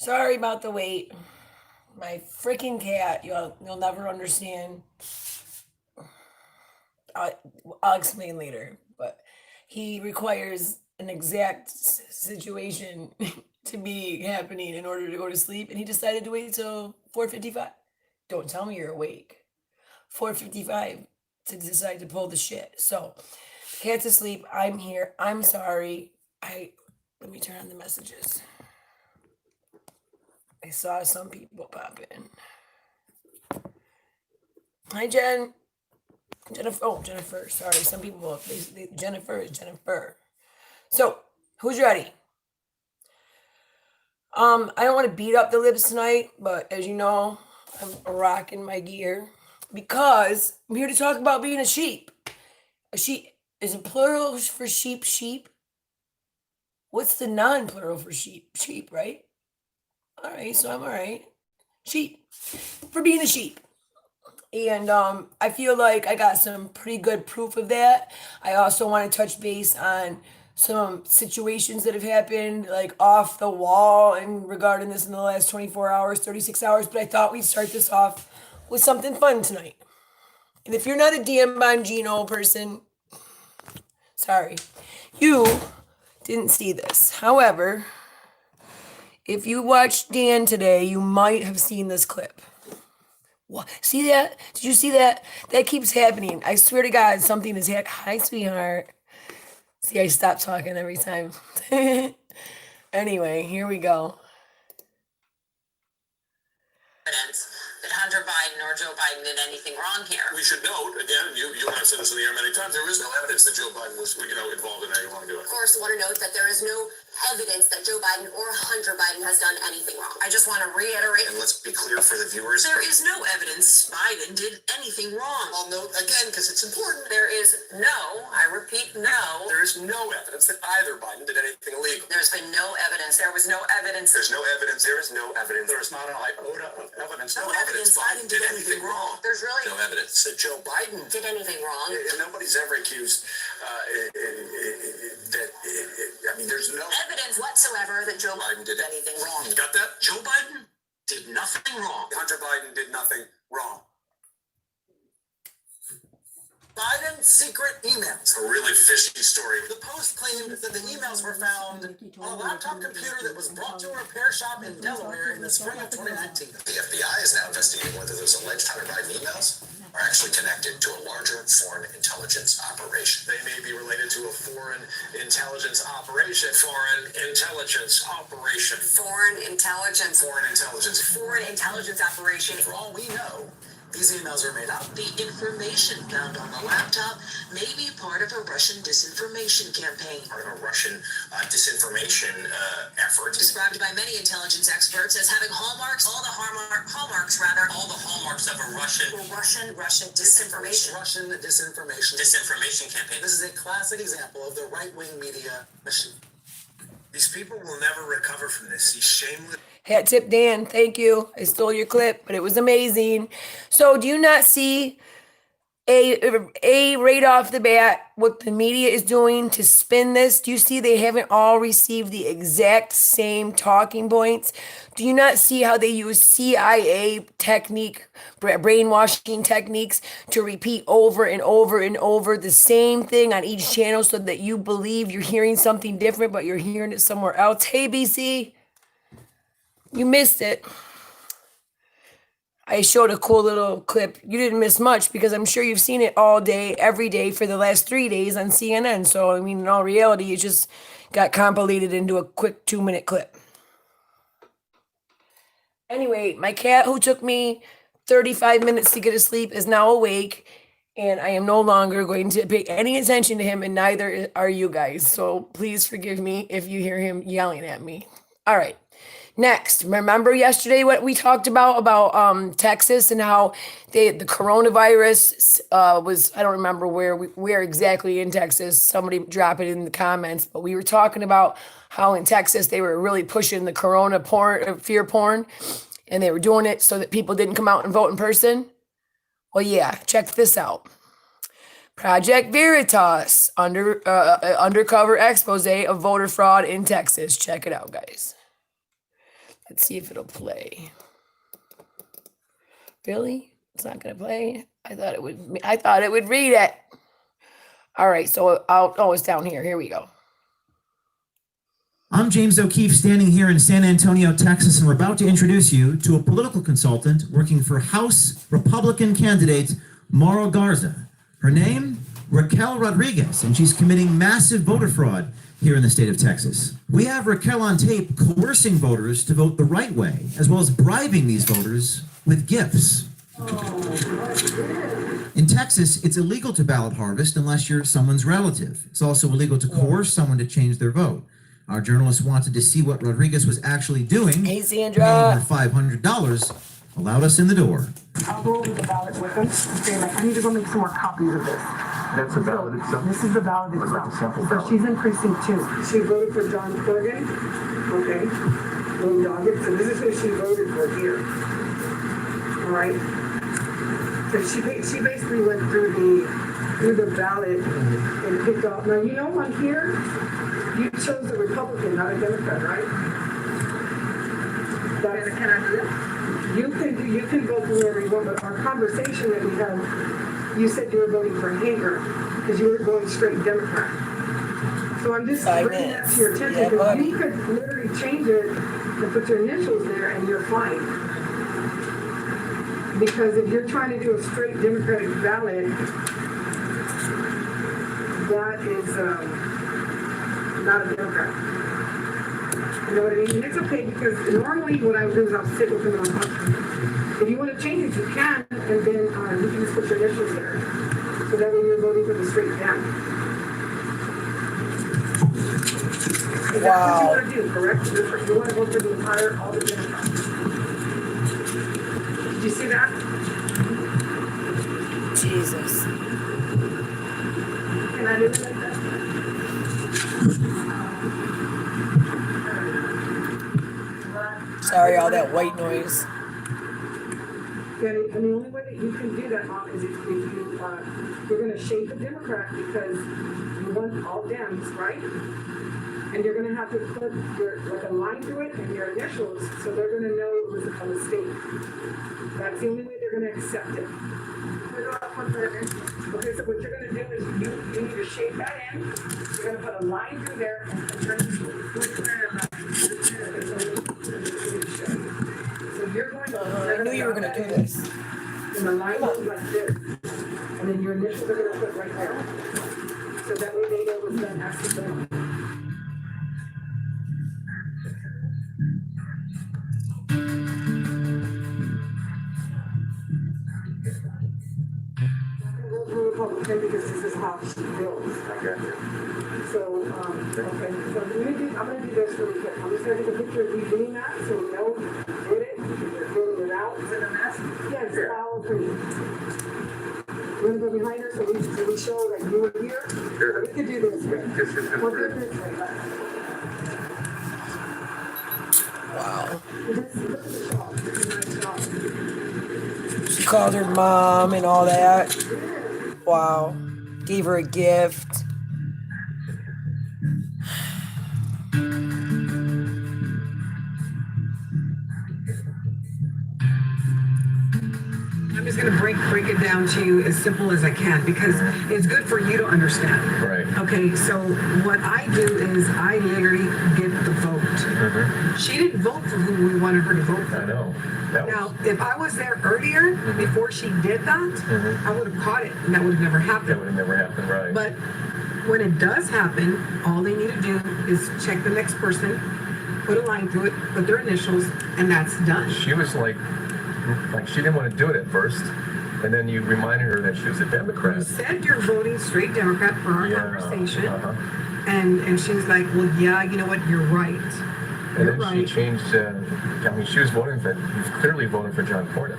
Sorry about the wait. My freaking cat, you'll never understand. I'll, I'll explain later, but he requires an exact situation to be happening in order to go to sleep, and he decided to wait until 4:55. Don't tell me you're awake. 4:55 to decide to pull the shit. So, cat's asleep. I'm here. I'm sorry. I Let me turn on the messages. I saw some people pop in. Hi, Jen. Jennifer. Oh, Jennifer. Sorry. Some people, Jennifer is Jennifer. So, who's ready? I don't want to beat up the libs tonight, but as you know, I'm rocking my gear because I'm here to talk about being a sheep. A sheep is a plural for sheep, sheep. What's the non-plural for sheep? Sheep, right? All right, so I'm all right. Sheep. For being a sheep. And I feel like I got some pretty good proof of that. I also want to touch base on some situations that have happened, like off the wall, and regarding this in the last 24 hours, 36 hours. But I thought we'd start this off with something fun tonight. And if you're not a DM Bongino person, sorry, you didn't see this. However, if you watched Dan today, you might have seen this clip. What? See that? Did you see that? That keeps happening. I swear to God, something is happening. Hi, sweetheart. See, I stop talking every time. Anyway, here we go. Evidence that Hunter Biden or Joe Biden did anything wrong here. We should note, again, you have said this in the air many times, there is no evidence that Joe Biden was, involved in any wrongdoing. Of course, I want to note that there is no evidence that Joe Biden or Hunter Biden has done anything wrong. I just want to reiterate. And let's be clear for the viewers. There is no evidence Biden did anything wrong. I'll note again, because it's important. There is no, I repeat, no. There is no evidence that either Biden did anything illegal. There's been no evidence. There was no evidence. There's no evidence. There is no evidence. There is not an iota of evidence. No evidence Biden did anything wrong. There's really no evidence that Joe Biden did anything wrong. Nobody's ever accused that. I mean, there's no evidence whatsoever that Joe Biden did anything wrong. You got that? Joe Biden did nothing wrong. Hunter Biden did nothing wrong. Biden's secret emails. A really fishy story. The Post claimed that the emails were found on a laptop computer that was brought to a repair shop in Delaware in the spring of 2019. The FBI is now investigating whether those alleged Hunter Biden emails are actually connected to a larger foreign intelligence operation. They may be related to a foreign intelligence operation. Foreign intelligence operation. For all we know, these emails are made up. The information found on the laptop may be part of a Russian disinformation campaign. Part of a Russian disinformation effort. Described by many intelligence experts as having hallmarks, all the hallmarks of a Russian disinformation. Russian disinformation campaign. This is a classic example of the right-wing media machine. These people will never recover from this. These shameless. Hat tip Dan, thank you. I stole your clip, but it was amazing. So do you not see a right off the bat what the media is doing to spin this? Do you see they haven't all received the exact same talking points? Do you not see how they use CIA technique, brainwashing techniques to repeat over and over and over the same thing on each channel so that you believe you're hearing something different, but you're hearing it somewhere else? Hey, BC. You missed it. I showed a cool little clip. You didn't miss much because I'm sure you've seen it all day, every day for the last 3 days on CNN. So, I mean, in all reality, it just got compilated into a quick 2-minute clip. Anyway, my cat, who took me 35 minutes to get to sleep, is now awake. And I am no longer going to pay any attention to him, and neither are you guys. So please forgive me if you hear him yelling at me. All right. Next, remember yesterday what we talked about Texas and how the coronavirus was, I don't remember where exactly in Texas. Somebody drop it in the comments. But we were talking about how in Texas they were really pushing the corona porn, fear porn, and they were doing it so that people didn't come out and vote in person. Well, yeah, check this out. Project Veritas, undercover expose of voter fraud in Texas. Check it out, guys. Let's see if it'll play. Really? It's not gonna play? I thought it would read it. All right, so it's down here. Here we go. I'm James O'Keefe, standing here in San Antonio, Texas, and we're about to introduce you to a political consultant working for House Republican candidate Mauro Garza. Her name, Raquel Rodriguez, and she's committing massive voter fraud here in the state of Texas. We have Raquel on tape coercing voters to vote the right way, as well as bribing these voters with gifts. In Texas, it's illegal to ballot harvest unless you're someone's relative. It's also illegal to coerce someone to change their vote. Our journalists wanted to see what Rodriguez was actually doing. Hey, Sandra. Paying her $500 allowed us in the door. I'll go over the ballot with them and say, like, I need to go make some more copies of this. That's the ballot itself? This is the ballot itself. So she's in precinct 2. She voted for John Corrigan. Okay. Little Doggett. So this is who she voted for here. All right. So she basically went through the ballot and picked off. Now, you know on here, you chose a Republican, not a Democrat, right? Can I do that? You can vote for whoever you want, but our conversation that we had, you said you were voting for Hager because you were going straight Democrat. So I'm just bringing that to your attention because you could literally change it and put your initials there and you're fine. Because if you're trying to do a straight Democratic ballot, that is not a Democrat. You know what I mean? And it's okay because normally what I would do is I'll sit with them and I'll talk to them. If you want to change it, you can, and then you can just put your initials there. So that way you're voting for the straight down. Is that what you want to do, correct? You want to vote for the entire, all the Democrats. Did you see that? Jesus. Can I do it like that? Sorry, all that white noise. Yeah, and the only way that you can do that, Mom, is if you're going to shade the Democrat because you want all Dems, right? And you're going to have to put like a line through it and your initials, so they're going to know it was a mistake. That's the only way they're going to accept it. Okay, so what you're going to do is you need to shade that in. You're going to put a line through there and turn it. So you're going to. I knew you were going to do this. And the line goes like this. And then your initials are going to put right there. So that way they know it was done accidentally. Republican because this is how she builds. I got you. So, okay. So I'm gonna do this really quick. I'm just gonna take a picture of you doing that so we know you did it. You're filling it out. Is it a mess? Yeah, it's all pretty. We're gonna go behind her so we show that you were here. Sure. We could do this. This is We'll do this way. Wow. Look at the shawl. This is a nice shawl. She called her mom and all that. Wow. Gave her a gift. I'm just going to break it down to you as simple as I can because it's good for you to understand. Right. Okay, so what I do is I literally get the vote. Mm-hmm. She didn't vote for who we wanted her to vote for. I know. Now, if I was there earlier, before she did that, I would have caught it and that would have never That happened. would have never happened, right? But when it does happen, all they need to do is check the next person, put a line through it, put their initials, and that's done. She was like she didn't want to do it at first, and then you reminded her that she was a Democrat. You said you're voting straight Democrat for our conversation, and she was like, well, yeah, you know what, you're right. And then she changed, she was voting for, you clearly voted for John Cornyn.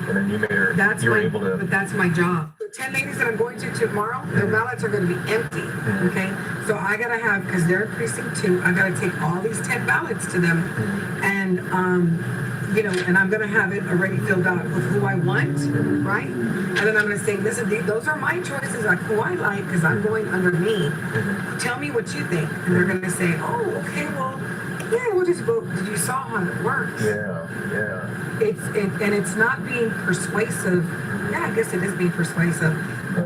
And then you made her, But able to. But that's my job. The 10 ladies that I'm going to tomorrow, their ballots are going to be empty, okay? So I got to have, because they're in precinct 2, I got to take all these 10 ballots to them, and, and I'm going to have it already filled out with who I want, right? And then I'm going to say, listen, those are my choices, like who I like, because I'm going under me. Tell me what you think. And they're going to say, oh, okay, well, Yeah, we'll just vote. You saw how it works. Yeah. It's not being persuasive. Yeah, I guess it is being persuasive.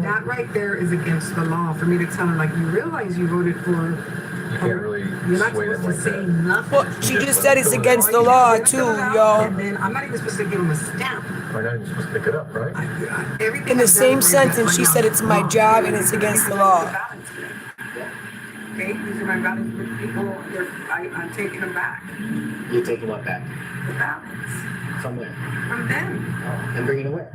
That right there is against the law for me to tell her, like, you realize you voted for. You can't really You're not sway supposed them to like say that. nothing. Well, she just said it's against the law too, y'all. And then I'm not even supposed to give them a stamp. We're not even supposed to pick it up, right? Everything In the I've same done sentence, she right said now it's my wrong. job and it's against the law. Okay, these are my ballots with people. I'm taking them back. You're taking what back? The ballots From where? from them. Oh, and bringing it where?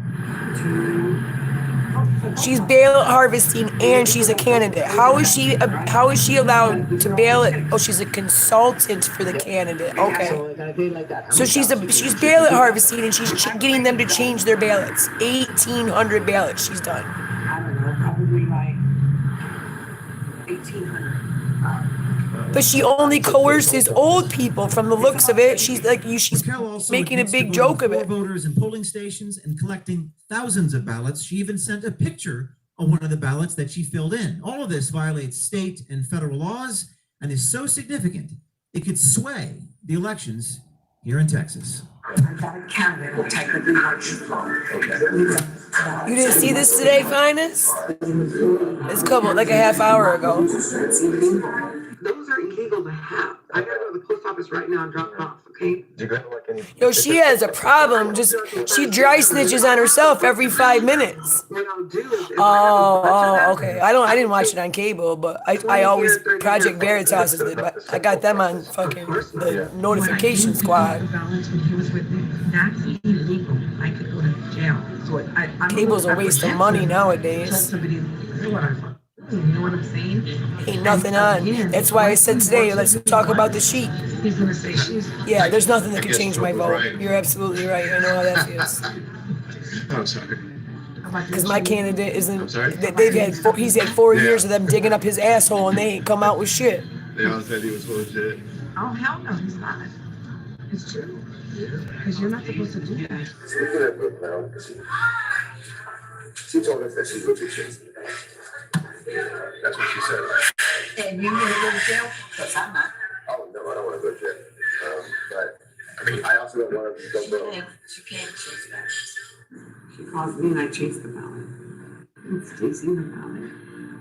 She's ballot harvesting and she's a candidate. How is she allowed to ballot? Oh, she's a consultant for the candidate. So Okay. like on a day like that. how So many she's ballots you think ballot you harvesting and she's getting them to change their ballots. 1,800 ballots she's done. I don't know, probably like 1,800. But she only coerces old people from the looks of it. She's like she's Raquel also making a admits to big voting joke of for it. voters in polling stations and collecting thousands of ballots. She even sent a picture of one of the ballots that she filled in. All of this violates state and federal laws and is so significant it could sway the elections here in Texas. I've got a candidate who technically works. You didn't see this today, Finest? It's a couple, like a half hour ago. Those are illegal to have. I gotta go to the post office right now and drop it off, okay? Do you go to like any? Yo, she has a problem. She dry snitches on herself every 5 minutes. What I'll do is. Oh, okay. I didn't watch it on cable, but I always Project Veritas is but I got them on fucking the notification squad. When he was with me, that's illegal. I could go to jail. So I'm Cable's a waste of money nowadays. Somebody, you know what I'm saying? Ain't nothing on. That's why I said today, let's talk about the sheep. He's gonna say she's. Yeah, there's nothing that can change my vote. You're absolutely right. I know how that feels. Oh, sorry. Because my candidate isn't. sorry? He's had 4 years of them digging up his asshole, and they ain't come out with shit. They all said he was full of shit. Oh, hell no, he's not. It's true. Because you're not supposed to do that. Speaking of Brooke now, she told us that she would be chasing. That's what she said. And you want to go to jail? Because I'm not. Oh, no, I don't want to go to jail. But, I mean, I also don't want to go broke. She can't chase that. She calls me and I chase the ballot. It's chasing the ballot.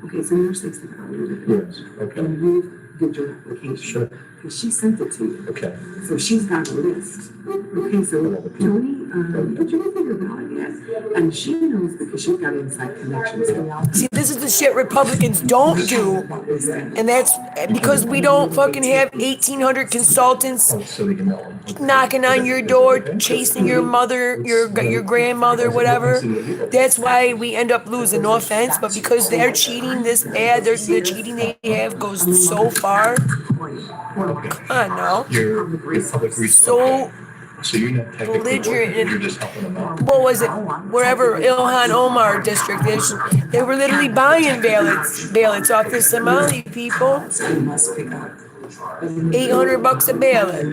Okay, so yours takes the ballot. Yes. Okay. And you did your application. Sure. Because she sent it to you. Okay. So she's got a list. Okay, so Tony, did you look at your ballot yet? And she knows because she's got inside connections. See, this is the shit Republicans don't do, and that's because we don't fucking have 1,800 consultants So they can know. knocking on your door, chasing your mother, your grandmother, whatever. That's why we end up losing. No offense, but because they're cheating this bad, the cheating they have goes so far. Come on now. You're public resource. So you're not technically belligerent working, and- you're just helping them out. What was it? Wherever Ilhan Omar district is, they were literally buying ballots off the Somali people. You must pick up. $800 a ballot.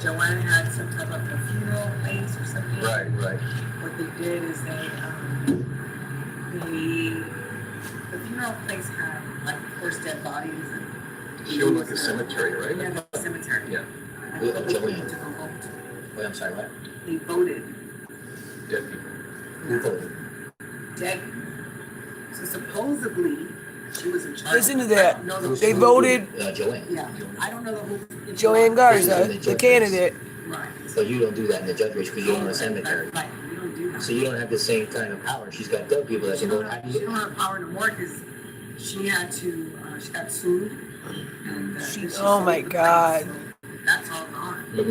Joanne had some type of a funeral place or something. Right. What they did is the funeral place had like, of course, dead bodies and. She owned like a cemetery, right? Yeah, the cemetery. Yeah. And Yeah, people Joanne. came to go vote. Wait, I'm sorry, what? They voted Dead people. Who voted? dead. So supposedly, she was in charge. Listen to that. I don't know the- They voted Joanne. Yeah, I don't know who. Joanne Garza, the candidate. Right. So you don't do that in the judge race because you own a cemetery. Right, we don't do that. So you don't have the same kind of power. She's got dead people that She can don't vote. How do have, she you? don't have power to work because she had to, she got sued. And, Oh my God. So that's all gone. It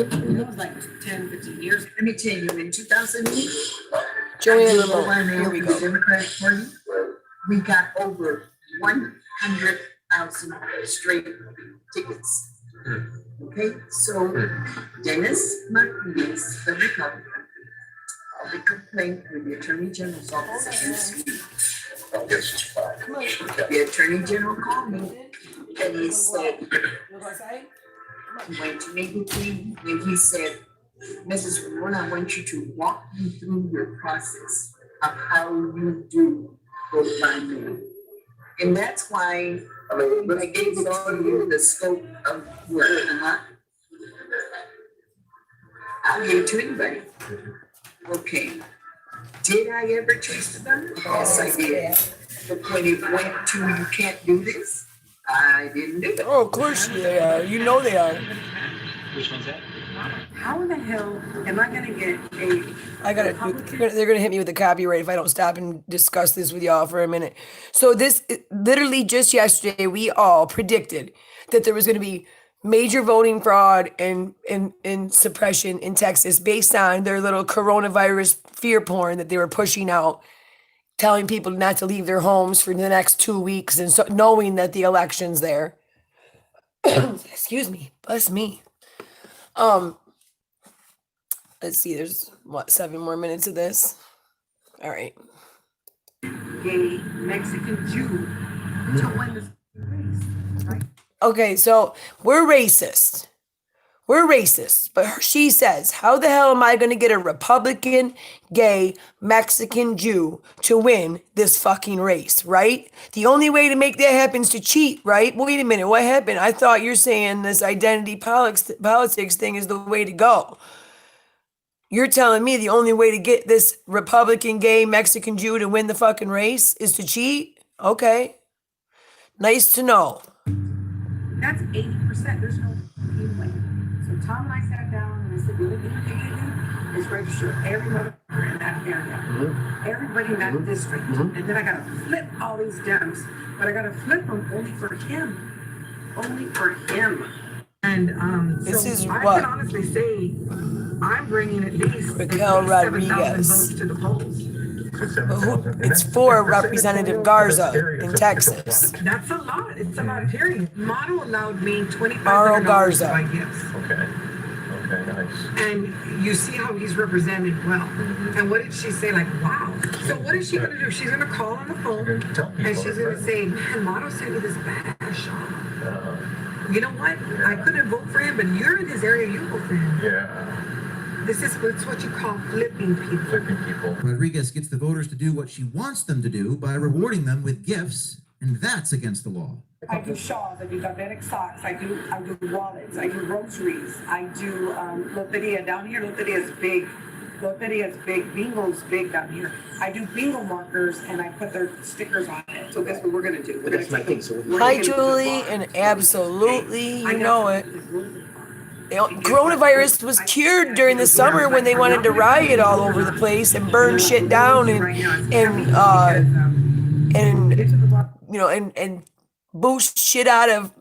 was like 10, 15 years. Let me tell you, in 2008, Joanne Ramon. Here we go. Democratic Party, we got over 100,000 straight tickets. Okay, so Dennis Martinez, the Republican, filed a complaint with the Attorney General's office against me. The Attorney General called me and he said, he went to meet with me and he said, Mrs. Ramon, I want you to walk me through your process of how you do vote by mail. And that's why I mean, I gave it all to you, the scope of work, I'll give it to anybody. Okay. Did I ever chase them? Yes, I did. But when it went to you can't do this, I didn't do it. Oh, of course they are. You know they are. Which one's that? How in the hell am I gonna get a? I gotta. They're gonna hit me with the copyright if I don't stop and discuss this with y'all for a minute. So this literally just yesterday, we all predicted that there was gonna be major voting fraud and suppression in Texas based on their little coronavirus fear porn that they were pushing out, telling people not to leave their homes for the next 2 weeks, and so knowing that the election's there. Excuse me, bless me. Let's see, there's what, 7 more minutes of this? All right. Gay Mexican Jew to win this race, right? Okay, so we're racist. We're racist. But she says, how the hell am I going to get a Republican, gay, Mexican Jew to win this fucking race, right? The only way to make that happen is to cheat, right? Wait a minute, what happened? I thought you're saying this identity politics thing is the way to go. You're telling me the only way to get this Republican, gay, Mexican Jew to win the fucking race is to cheat? Okay. Nice to know. That's 80%. There's no way. So Tom and I sat down and I said, the only thing you can do is register every motherfucker in that area. Everybody in that district. And then I gotta flip all these Dems. But I gotta flip them only for him. Only for him. And This so is I what? can honestly say I'm bringing at least Raquel 7,000 Rodriguez. votes to the polls. It's for Representative Garza in Texas. That's a lot. It's a lot. Period. Motto allowed me Maro $2,500 Garza. to buy gifts. Okay, nice. And you see how he's represented well. And what did she say? Like, wow. So what is she going to do? She's going to call on the phone and she's going to say, man, Motto sent me this bad shot. You know what? I couldn't vote for him, but you're in his area, you vote for him. Yeah. This is what you call flipping people. Flipping people. Rodriguez gets the voters to do what she wants them to do by rewarding them with gifts, and that's against the law. I do shawls, I do diabetic socks, I do wallets, I do groceries, I do loteria down here. Loteria is big. Loteria is big. Bingo's big down here. I do bingo markers and I put their stickers on it. So guess what we're gonna do? But that's my thing. So Hi, Julie, and absolutely, you know it. Coronavirus was cured during the summer when they wanted to riot all over the place and burn shit down and boost shit out of,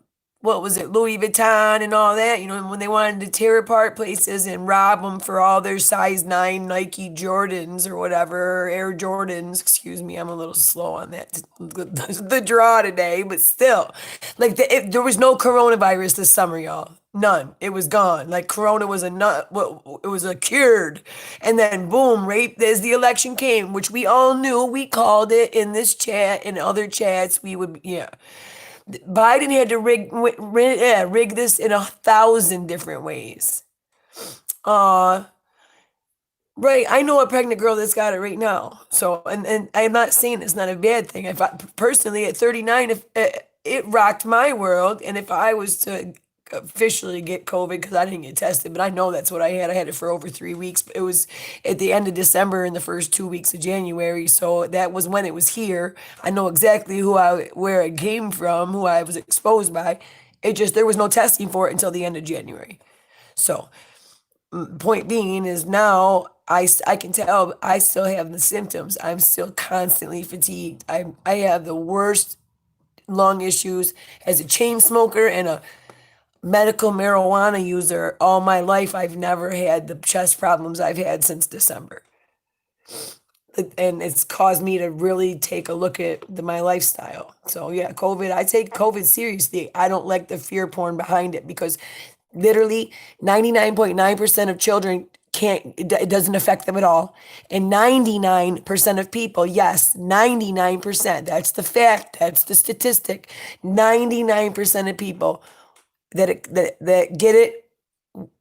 what was it, Louis Vuitton and all that, when they wanted to tear apart places and rob them for all their size 9 Nike Jordans or whatever, Air Jordans. Excuse me, I'm a little slow on that, the draw today, but still. Like, there was no coronavirus this summer, y'all. None. It was gone. Like, corona was it was a cured. And then, boom, right as the election came, which we all knew, we called it in this chat and other chats, we would, yeah. Biden had to rig this in 1,000 different ways. Right. I know a pregnant girl that's got it right now. So, and I'm not saying it's not a bad thing. If I personally at 39, if it rocked my world, and if I was to officially get COVID, because I didn't get tested, but I know that's what I had. I had it for over 3 weeks. It was at the end of December and the first 2 weeks of January. So that was when it was here. I know exactly where it came from, who I was exposed by. There was no testing for it until the end of January. So point being is now I can tell I still have the symptoms. I'm still constantly fatigued. I have the worst lung issues as a chain smoker and a medical marijuana user all my life. I've never had the chest problems I've had since December. And it's caused me to really take a look at my lifestyle. So yeah, COVID, I take COVID seriously. I don't like the fear porn behind it because literally 99.9% of children it doesn't affect them at all. And 99% of people, yes, 99%, that's the fact, that's the statistic. 99% of people that get it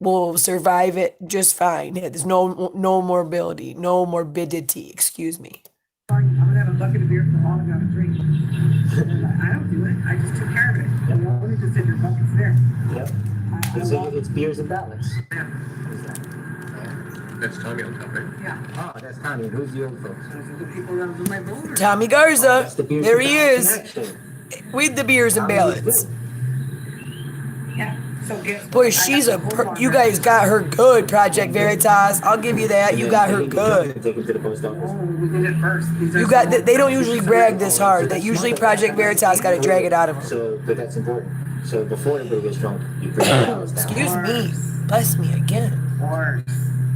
will survive it just fine. There's no morbidity, excuse me. I'm gonna have a bucket of beer for all I gotta drink. I don't do it. I just took care It's there. Yep. It's beers and ballots. Who's that? That's Tommy on top, right? Yeah. Oh, that's Tommy. Who's the old folks? Those are the people that do my voters. Tommy Garza. That's the beers There and he ballots is. connection. With the beers and Tommy is ballots. good. Yeah. So guess what? Boy, I she's got a. the whole You farmer. guys got her good, Project Veritas. I'll give you that. You got her good. Take him to the post office. Oh, we did it first. You got. They don't usually brag this hard. That usually Project Veritas got to drag it out of them. So, but that's important. So before everybody gets drunk, you bring the ballots down. Excuse me. Bless me again. Or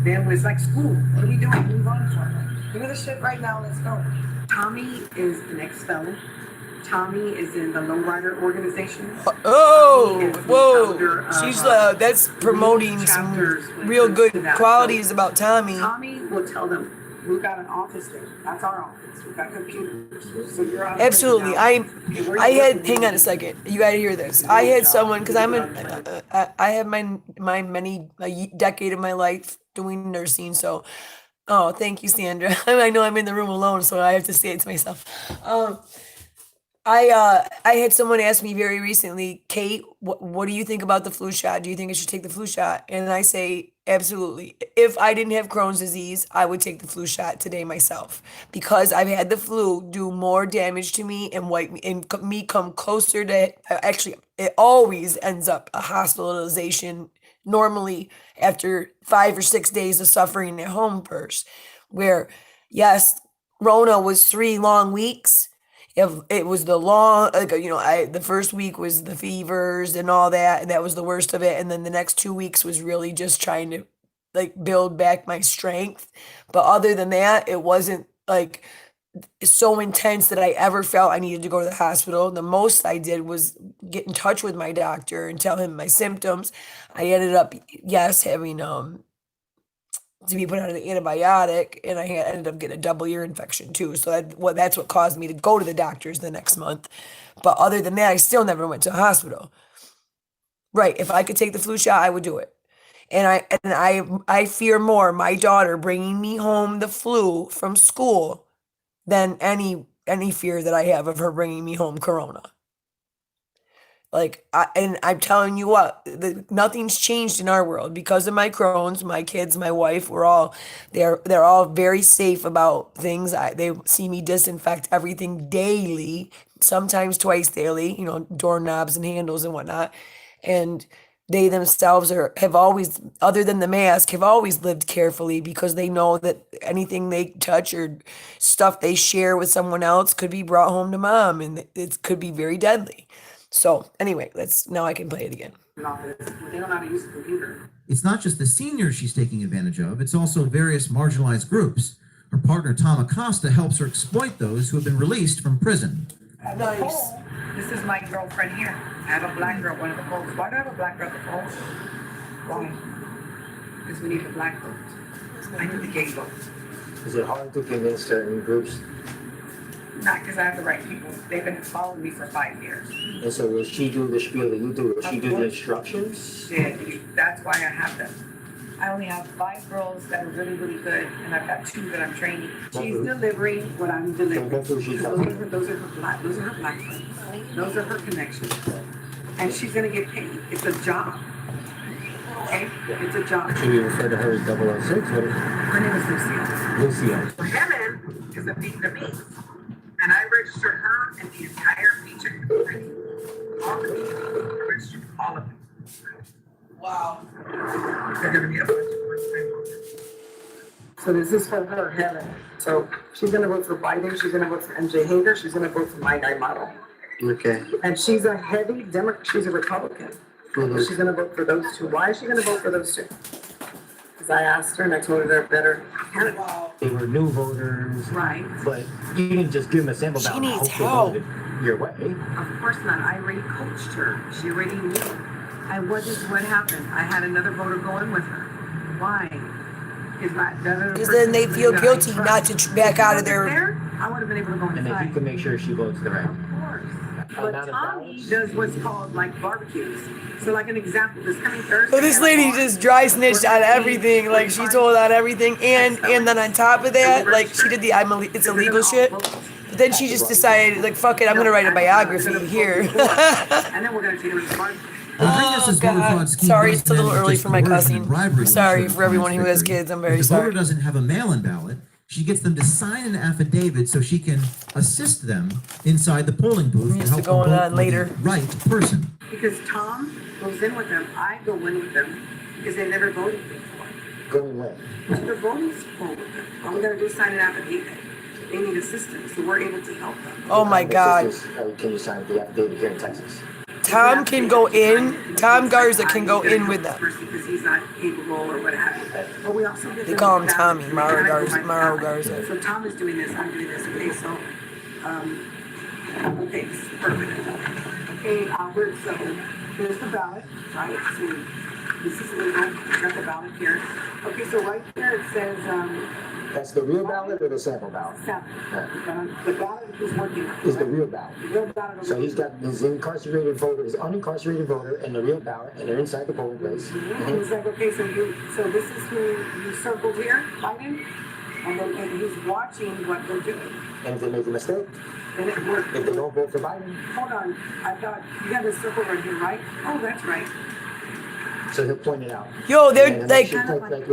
then it's like school. What are we doing? Move on for it. Give me the shit right now. Let's go. Tommy is an ex-felon. Tommy is in the lowrider organization. Oh, whoa. She's that's promoting some real good qualities about Tommy. Tommy will tell them, we got an office there. That's our office. We got computers. So you're out Absolutely. I had. Hang on a second. You got to hear this. I had someone because I have my many a decade of my life doing nursing. So, oh, thank you, Sandra. I know I'm in the room alone, so I have to say it to myself. I had someone ask me very recently, Kate, what do you think about the flu shot? Do you think I should take the flu shot? And I say, absolutely. If I didn't have Crohn's disease, I would take the flu shot today myself because I've had the flu do more damage to me and wipe me and me come closer to actually it always ends up a hospitalization normally after 5 or 6 days of suffering at home first, where yes, Rona was 3 long weeks. If it was the long, like, the first week was the fevers and all that, and that was the worst of it. And then the next 2 weeks was really just trying to like build back my strength. But other than that, it wasn't like so intense that I ever felt I needed to go to the hospital. The most I did was get in touch with my doctor and tell him my symptoms. I ended up, yes, having to be put on an antibiotic, and I ended up getting a double ear infection too. So that's what caused me to go to the doctors the next month. But other than that, I still never went to the hospital. Right? If I could take the flu shot, I would do it. And I fear more my daughter bringing me home the flu from school than any fear that I have of her bringing me home corona. Like, I'm telling you what, nothing's changed in our world because of my Crohn's, my kids, my wife. They're all very safe about things. They see me disinfect everything daily, sometimes twice daily. Doorknobs and handles and whatnot. And they themselves have always, other than the mask, have always lived carefully because they know that anything they touch or stuff they share with someone else could be brought home to mom, and it could be very deadly. So anyway, now I can play it again. They don't know how to use a computer. It's not just the seniors she's taking advantage of, it's also various marginalized groups. Her partner, Tom Acosta, helps her exploit those who have been released from prison. Nice. This is my girlfriend here. I have a black girl, one of the folks. Why do I have a black girl at the polls? Why? Because we need the black vote. I need the gay vote. Is it hard to convince certain groups? Not because I have the right people. They've been following me for 5 years. And so will she do the spiel that you do? Will she do the instructions? Yeah, that's why I have them. I only have 5 girls that are really, really good, and I've got 2 that I'm training. She's delivering what I'm delivering. That's what she's Those are her black friends. Those are her connections. And she's gonna get paid. It's a job. Okay? It's a job. Should we refer to her as 006? Her name is Lucia. Lucia. Kevin is a Vietnamese. And I registered her and the entire feature company. All the people, I registered all of them. Wow. They're gonna be a bunch of So this is for her, Helen. So she's gonna vote for Biden, she's gonna vote for MJ Hager, she's gonna vote for my guy model. Okay. And she's a heavy Democrat, she's a Republican. Mhm. She's gonna vote for those 2. Why is she gonna vote for those 2? Because I asked her and I told her they're better candidates. They were new voters. Right. But you didn't just give them a sample She ballot. needs Hope they help. voted your way. Of course not. I already coached her. She already knew. What happened? I had another voter go in with her. Why? Because then they feel guilty not to back out of their. I would have been able to go And then you inside. can make sure she votes the right. Of course. But Tommy does what's called like barbecues. So like an example, this coming Thursday. So this lady just dry snitched on everything, like she told on everything, and then on top of that, like she did the it's illegal shit. But then she just decided, like, fuck it, I'm gonna write a biography here. And then we're gonna take her to the barbecue. Rodriguez's voter God. fraud scheme Sorry, goes it's a little beyond early just for my coercion and cussing. bribery I'm to sorry ensure for everyone client's who has victory. kids. I'm very If the sorry. voter doesn't have a mail-in ballot, she gets them to sign an affidavit so she can assist them inside the polling booth I'm to used to help them going vote on for later. the right person. Because Tom goes in with them, I go in with them, because they never voted before. Going where? To the voting poll with them. All we gotta do is sign an affidavit. They need assistance, so we're able to help them. Oh my God. Can you sign the affidavit here in Texas? Tom can go in. Tom Garza can go in with them. Because he's not capable or what have you. But we also get They them call him ballot. Tommy, We Mauro gotta go Garza. by Mauro ballot. Garza. So Tom is doing this, I'm doing this, okay, so, okay, perfect. Okay, Albert, so here's the ballot, right, so this is legal, got the ballot here. Okay, so right there it says, That's the real ballot or the sample ballot? seven. The ballot is working. Is the real ballot. The real ballot. So he's got his incarcerated voter, his unincarcerated voter, and the real ballot, and they're inside the polling place. And he's like, okay, so this is who you circled here, Biden, and he's watching what they're doing. And if they make a mistake, And it worked. if they don't vote for Biden, Hold on, I thought, you have a circle right here, right? Oh, that's right. so he'll point it out. Yo, they're And like, Kind of like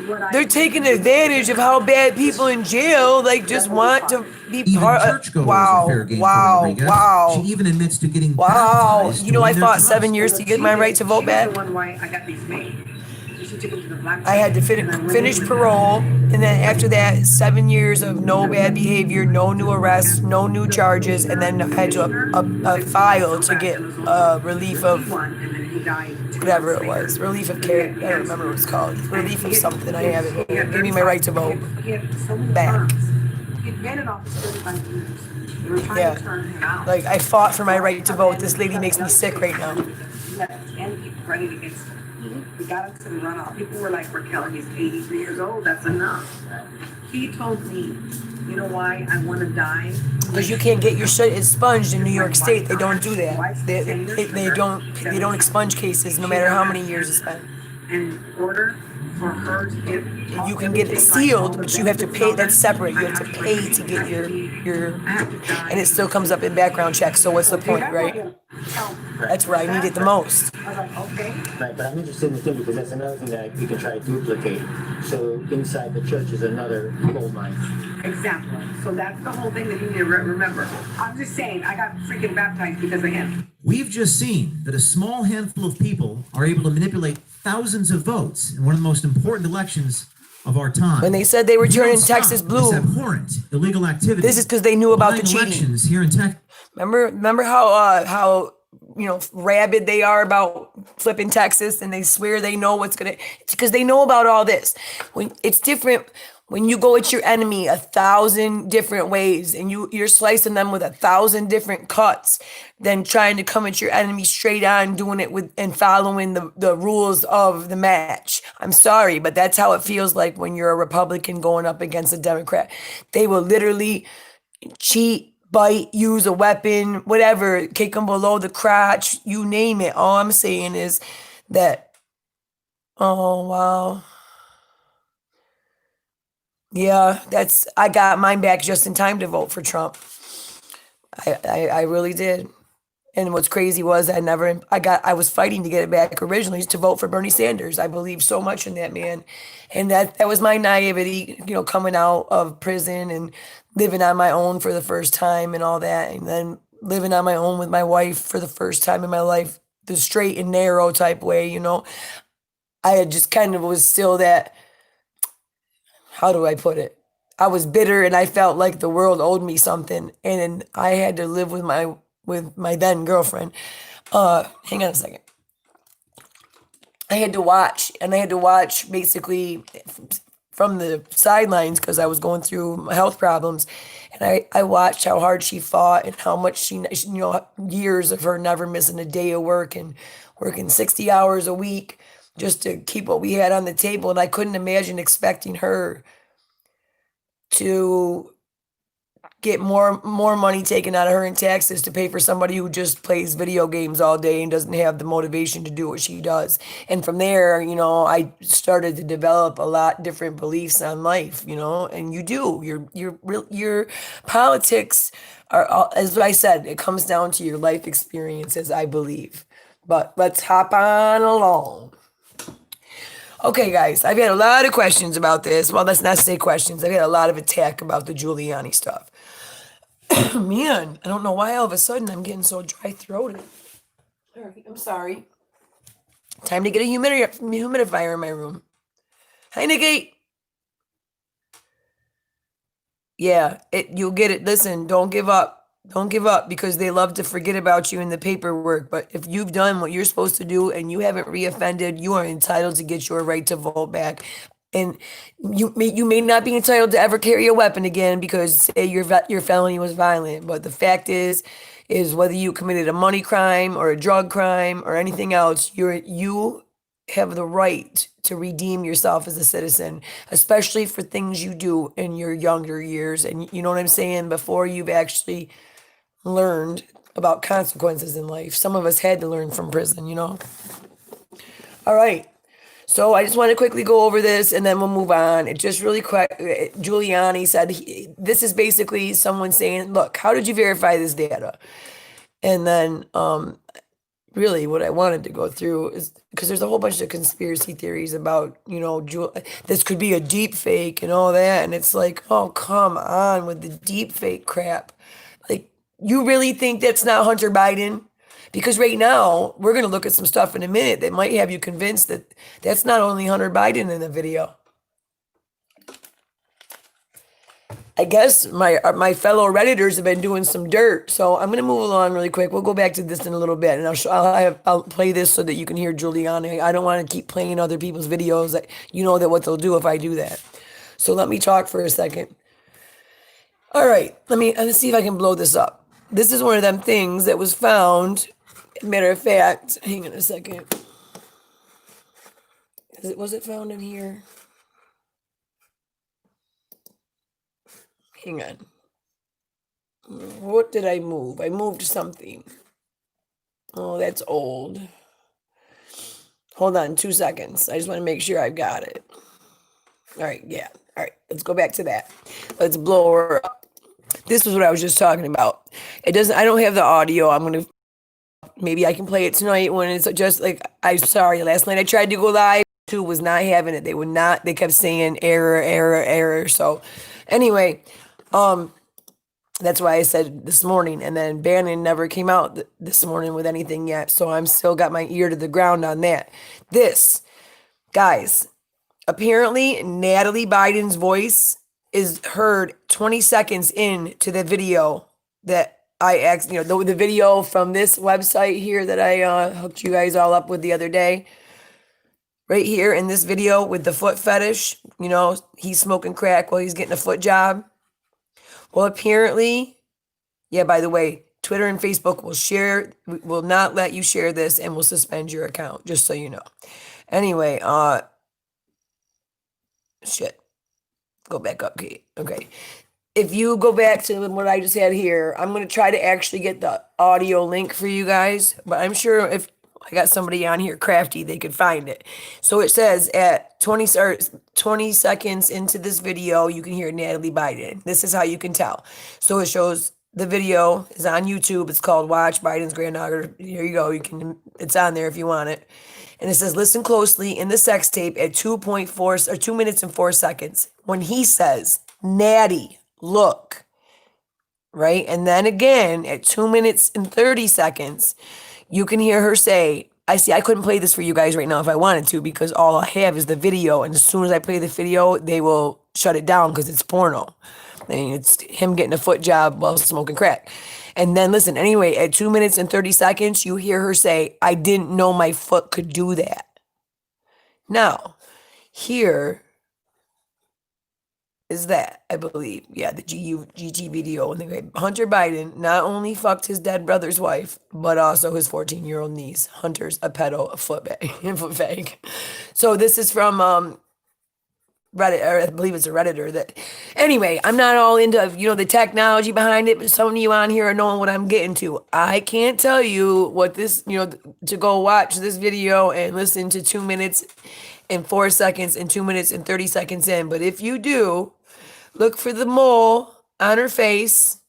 what I. they're taking advantage of how bad people in jail like just want to be Even part of. churchgoers Wow, are fair game for wow, Rodriguez. wow. She even admits to getting Wow, baptized you know, to I win their fought trust. 7 years to get my right to vote She back. was the one why I got these made. She took it to the black. I had to and I went finish in with parole, and then after that, 7 years of no bad behavior, no new arrests, no new charges, and then I had to file to get relief of one, and then he died 2 whatever months it was, later. relief of care. I don't remember what it's called. Relief of something. I have it. Give me my right to vote. He had so many Back. terms. He'd been in office 35 years. They were trying Yeah. to turn him out. Like I fought for my right to vote. This lady makes me sick right now. He had 10 people running against him. We got him to the runoff. People were like, Raquel, he's 83 years old. That's enough. He told me, you know why I want to die? Because you can't get your shit expunged in New York State. They don't do that. They don't expunge cases no matter how many years it's been. In order for her to get. You can get it sealed, but you have to pay. That's separate. You have to pay to get your, and it still comes up in background checks. So what's the point, right? That's where I need it the most. I was like, okay. Right, but I'm interested in the thing because that's another thing that we can try to duplicate. So inside the church is another gold mine. Exactly. So that's the whole thing that you need to remember. I'm just saying, I got freaking baptized because of him. We've just seen that a small handful of people are able to manipulate thousands of votes in one of the most important elections of our time. When they said they were We don't turning stop Texas this blue, abhorrent illegal activity. this is because they knew about the Buying cheating. elections here in Texas. Remember how rabid they are about flipping Texas, and they swear they know what's gonna. It's because they know about all this. When it's different when you go at your enemy 1,000 different ways, and you're slicing them with 1,000 different cuts, than trying to come at your enemy straight on, doing it with and following the rules of the match. I'm sorry, but that's how it feels like when you're a Republican going up against a Democrat. They will literally cheat, bite, use a weapon, whatever, kick them below the crotch, you name it. All I'm saying is that, oh, wow. Yeah, I got mine back just in time to vote for Trump. I really did. And what's crazy was I was fighting to get it back originally to vote for Bernie Sanders. I believe so much in that man. And that was my naivety, coming out of prison and living on my own for the first time and all that. And then living on my own with my wife for the first time in my life, the straight and narrow type way, I had just kind of was still that, how do I put it? I was bitter and I felt like the world owed me something. And I had to live with my then girlfriend. Hang on a second. I had to watch basically from the sidelines because I was going through health problems. And I watched how hard she fought and how much she years of her never missing a day of work and working 60 hours a week just to keep what we had on the table. And I couldn't imagine expecting her to get more money taken out of her in taxes to pay for somebody who just plays video games all day and doesn't have the motivation to do what she does. And from there, I started to develop a lot different beliefs on life, and you do. Your politics are, as I said, it comes down to your life experiences, I believe. But let's hop on along. Okay, guys, I've had a lot of questions about this. Well, let's not say questions. I've had a lot of attack about the Giuliani stuff. Man, I don't know why all of a sudden I'm getting so dry throated. All right, I'm sorry. Time to get a humidifier in my room. Hi, Nikki. Yeah, you'll get it. Listen, don't give up. Don't give up because they love to forget about you in the paperwork. But if you've done what you're supposed to do and you haven't reoffended, you are entitled to get your right to vote back. And you may not be entitled to ever carry a weapon again because say your felony was violent. But the fact is whether you committed a money crime or a drug crime or anything else, you have the right to redeem yourself as a citizen, especially for things you do in your younger years. And you know what I'm saying? Before you've actually learned about consequences in life. Some of us had to learn from prison, you know? All right. So I just want to quickly go over this and then we'll move on. It just really quick. Giuliani said this is basically someone saying, look, how did you verify this data? And then really what I wanted to go through is because there's a whole bunch of conspiracy theories about, this could be a deep fake and all that. And it's like, oh, come on with the deep fake crap. Like, you really think that's not Hunter Biden? Because right now, we're going to look at some stuff in a minute that might have you convinced that that's not only Hunter Biden in the video. I guess my fellow Redditors have been doing some dirt, so I'm gonna move along really quick. We'll go back to this in a little bit, and I'll play this so that you can hear Giuliani. I don't want to keep playing other people's videos. You know that what they'll do if I do that. So let me talk for a second. All right, let's see if I can blow this up. This is one of them things that was found. Matter of fact, hang on a second. Was it found in here? Hang on. What did I move? I moved something. Oh, that's old. Hold on 2 seconds. I just want to make sure I've got it. All right, yeah. All right, let's go back to that. Let's blow her up. This was what I was just talking about. I don't have the audio. Maybe I can play it tonight when it's just like, I'm sorry, last night I tried to go live. YouTube was not having it. They kept saying error. So anyway, that's why I said this morning, and then Bannon never came out this morning with anything yet, so I'm still got my ear to the ground on that. This, guys, apparently Natalie Biden's voice is heard 20 seconds into the video that I asked, the video from this website here that I hooked you guys all up with the other day. Right here in this video with the foot fetish, he's smoking crack while he's getting a foot job. Well, apparently, yeah, by the way, Twitter and Facebook will not let you share this and will suspend your account, just so you know. Anyway, shit. Go back up, Kate. Okay. If you go back to what I just had here, I'm going to try to actually get the audio link for you guys, but I'm sure if I got somebody on here crafty, they could find it. So it says at 20 seconds into this video, you can hear Natalie Biden. This is how you can tell. So it shows the video is on YouTube. It's called Watch Biden's Granddaughter. Here you go. It's on there if you want it. And it says, listen closely in the sex tape at 2 minutes and 4 seconds. When he says, Natty, look, right? And then again at 2 minutes and 30 seconds, you can hear her say, I couldn't play this for you guys right now if I wanted to because all I have is the video. And as soon as I play the video, they will shut it down because it's porno. It's him getting a foot job while smoking crack. And then listen, anyway, at 2 minutes and 30 seconds, you hear her say, I didn't know my foot could do that. Now, here is that, I believe. Yeah, the GT video. Hunter Biden not only fucked his dead brother's wife, but also his 14-year-old niece. Hunter's a pedo, a foot fag. So this is from Reddit, or I believe it's a Redditor that. Anyway, I'm not all into the technology behind it, but some of you on here are knowing what I'm getting to. I can't tell you what this, to go watch this video and listen to 2 minutes and 4 seconds and 2 minutes and 30 seconds in. But if you do, look for the mole on her face.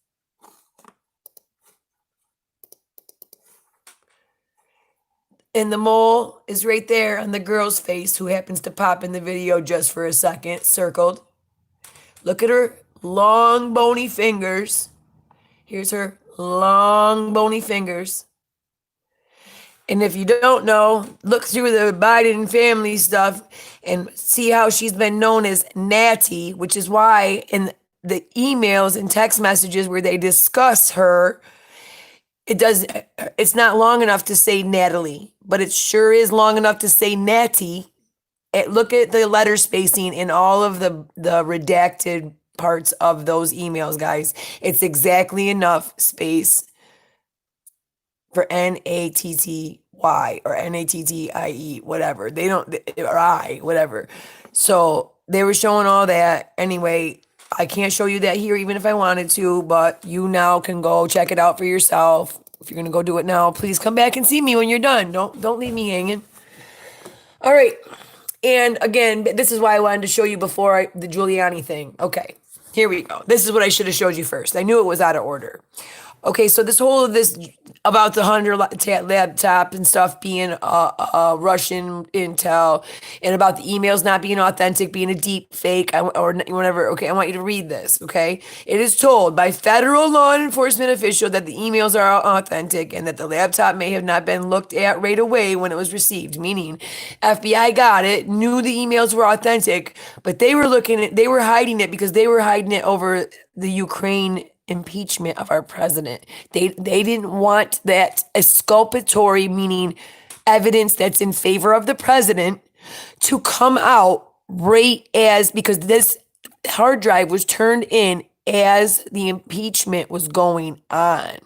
And the mole is right there on the girl's face who happens to pop in the video just for a second, circled. Look at her long, bony fingers. Here's her long, bony fingers. And if you don't know, look through the Biden family stuff and see how she's been known as Natty, which is why in the emails and text messages where they discuss her, it's not long enough to say Natalie, but it sure is long enough to say Natty. Look at the letter spacing in all of the redacted parts of those emails, guys. It's exactly enough space for Natty or Nattie, whatever. They don't, or I, whatever. So they were showing all that. Anyway, I can't show you that here even if I wanted to, but you now can go check it out for yourself. If you're going to go do it now, please come back and see me when you're done. Don't leave me hanging. All right. And again, this is why I wanted to show you before the Giuliani thing. Okay, here we go. This is what I should have showed you first. I knew it was out of order. Okay, so this about the Hunter laptop and stuff being Russian intel, and about the emails not being authentic, being a deep fake or whatever. Okay, I want you to read this. Okay, it is told by federal law enforcement official that the emails are authentic and that the laptop may have not been looked at right away when it was received. Meaning, FBI got it, knew the emails were authentic, but they were hiding it because they were hiding it over the Ukraine impeachment of our president. They didn't want that exculpatory, meaning evidence that's in favor of the president, to come out right because this hard drive was turned in as the impeachment was going on.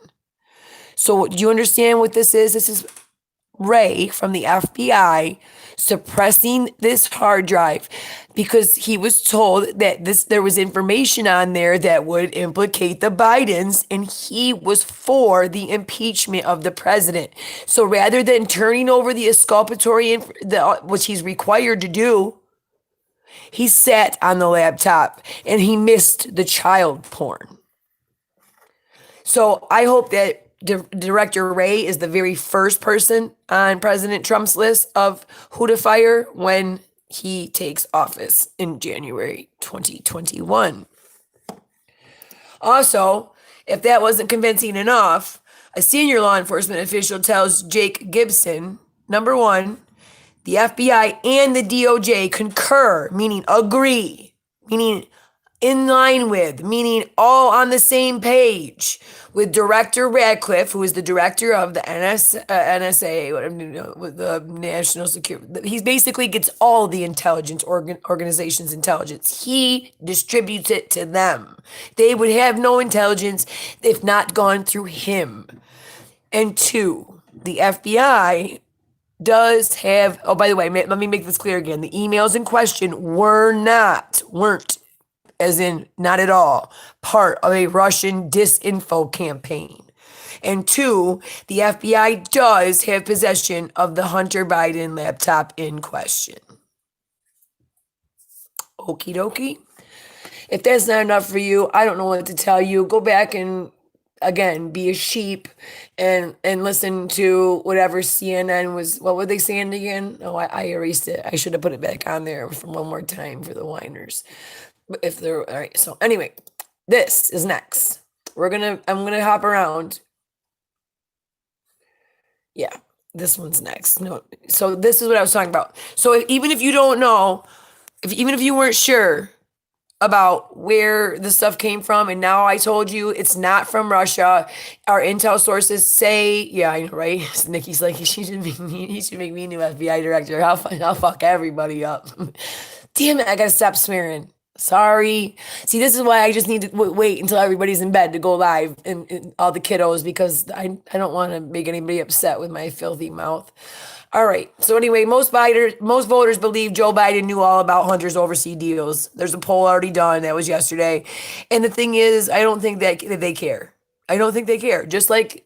So do you understand what this is? This is Ray from the FBI suppressing this hard drive because he was told that there was information on there that would implicate the Bidens, and he was for the impeachment of the president. So rather than turning over the exculpatory, which he's required to do, he sat on the laptop and he missed the child porn. So I hope that Director Ray is the very first person on President Trump's list of who to fire when he takes office in January 2021. Also, if that wasn't convincing enough, a senior law enforcement official tells Jake Gibson, number one, the FBI and the DOJ concur, meaning agree, meaning in line with, meaning all on the same page with Director Radcliffe, who is the director of the NSA, with the National Security. He basically gets all the intelligence organization's intelligence. He distributes it to them. They would have no intelligence if not gone through him. And two, the FBI does have, oh, by the way, let me make this clear again. The emails in question weren't, as in not at all, part of a Russian disinfo campaign. And two, the FBI does have possession of the Hunter Biden laptop in question. Okie dokie. If that's not enough for you, I don't know what to tell you. Go back and, again, be a sheep and listen to whatever CNN was. What were they saying again? Oh, I erased it. I should have put it back on there for one more time for the whiners. If they're all right. So anyway, this is next. I'm gonna hop around. Yeah, this one's next. No, so this is what I was talking about. So even if you don't know, even if you weren't sure about where the stuff came from, and now I told you it's not from Russia. Our intel sources say, yeah, I know, right? Nikki's like, he should make me new FBI director. I'll fuck everybody up. Damn it, I gotta stop swearing. Sorry. See, this is why I just need to wait until everybody's in bed to go live and all the kiddos, because I don't want to make anybody upset with my filthy mouth. All right. So anyway, most voters believe Joe Biden knew all about Hunter's overseas deals. There's a poll already done. That was yesterday. And the thing is, I don't think that they care. I don't think they care. Just like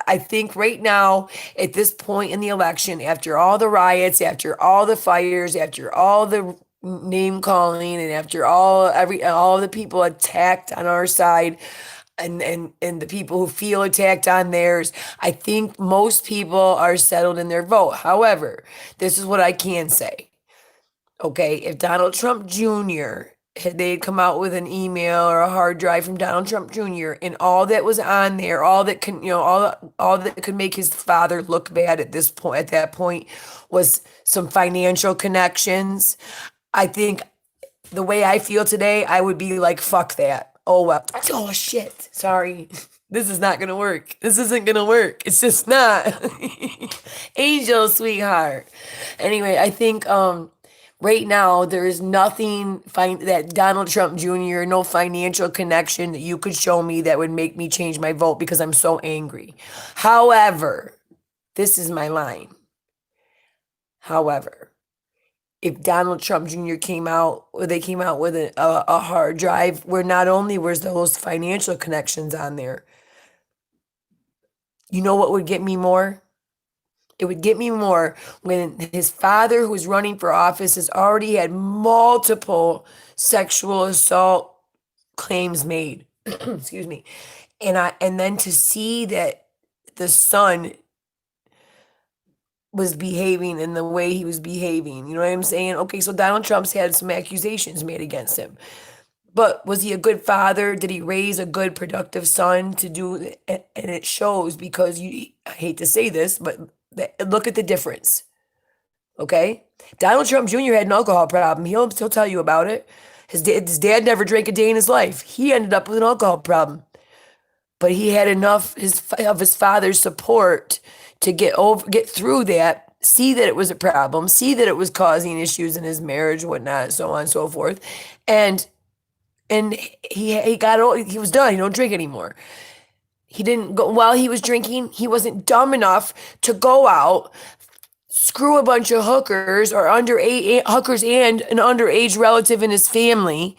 I think right now, at this point in the election, after all the riots, after all the fires, after all the name calling, and after all the people attacked on our side, and the people who feel attacked on theirs. I think most people are settled in their vote. However, this is what I can say. Okay, if Donald Trump Jr. They'd come out with an email or a hard drive from Donald Trump Jr. and all that was on there, all that can, all that could make his father look bad at this point, at that point, was some financial connections. I think the way I feel today, I would be like, fuck that. Oh well. Oh shit. Sorry. This is not gonna work. This isn't gonna work. It's just not. Angel, sweetheart. Anyway, I think right now there is nothing that Donald Trump Jr., no financial connection that you could show me that would make me change my vote because I'm so angry. However, this is my line. However, if Donald Trump Jr. came out, or they came out with a hard drive where not only was those financial connections on there, you know what would get me more? It would get me more when his father, who's running for office, has already had multiple sexual assault claims made. Excuse me. And then to see that the son was behaving in the way he was behaving. You know what I'm saying? Okay, so Donald Trump's had some accusations made against him. But was he a good father? Did he raise a good, productive son to do it? And it shows because I hate to say this, but look at the difference. Okay? Donald Trump Jr. had an alcohol problem. He'll tell you about it. His dad never drank a day in his life. He ended up with an alcohol problem. But he had enough of his father's support to get through that, see that it was a problem, see that it was causing issues in his marriage, whatnot, so on and so forth. And he was done. He don't drink anymore. He didn't go while he was drinking. He wasn't dumb enough to go out, screw a bunch of hookers or hookers and an underage relative in his family,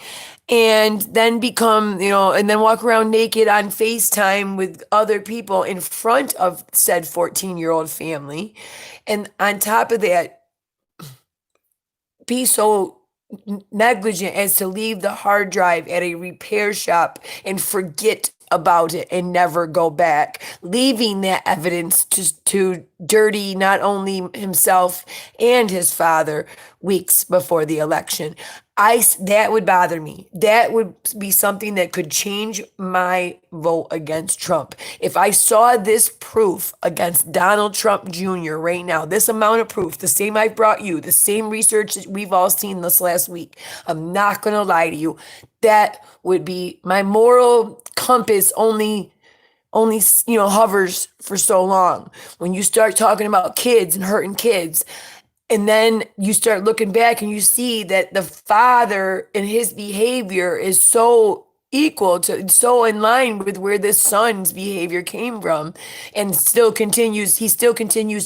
and then and then walk around naked on FaceTime with other people in front of said 14-year-old family. And on top of that, be so negligent as to leave the hard drive at a repair shop and forget about it and never go back, leaving that evidence to dirty not only himself and his father weeks before the election. That would bother me. That would be something that could change my vote against Trump. If I saw this proof against Donald Trump Jr. right now, this amount of proof, the same I brought you, the same research that we've all seen this last week, I'm not going to lie to you. That would be my moral compass only hovers for so long. When you start talking about kids and hurting kids, and then you start looking back and you see that the father and his behavior is so so in line with where this son's behavior came from, and he still continues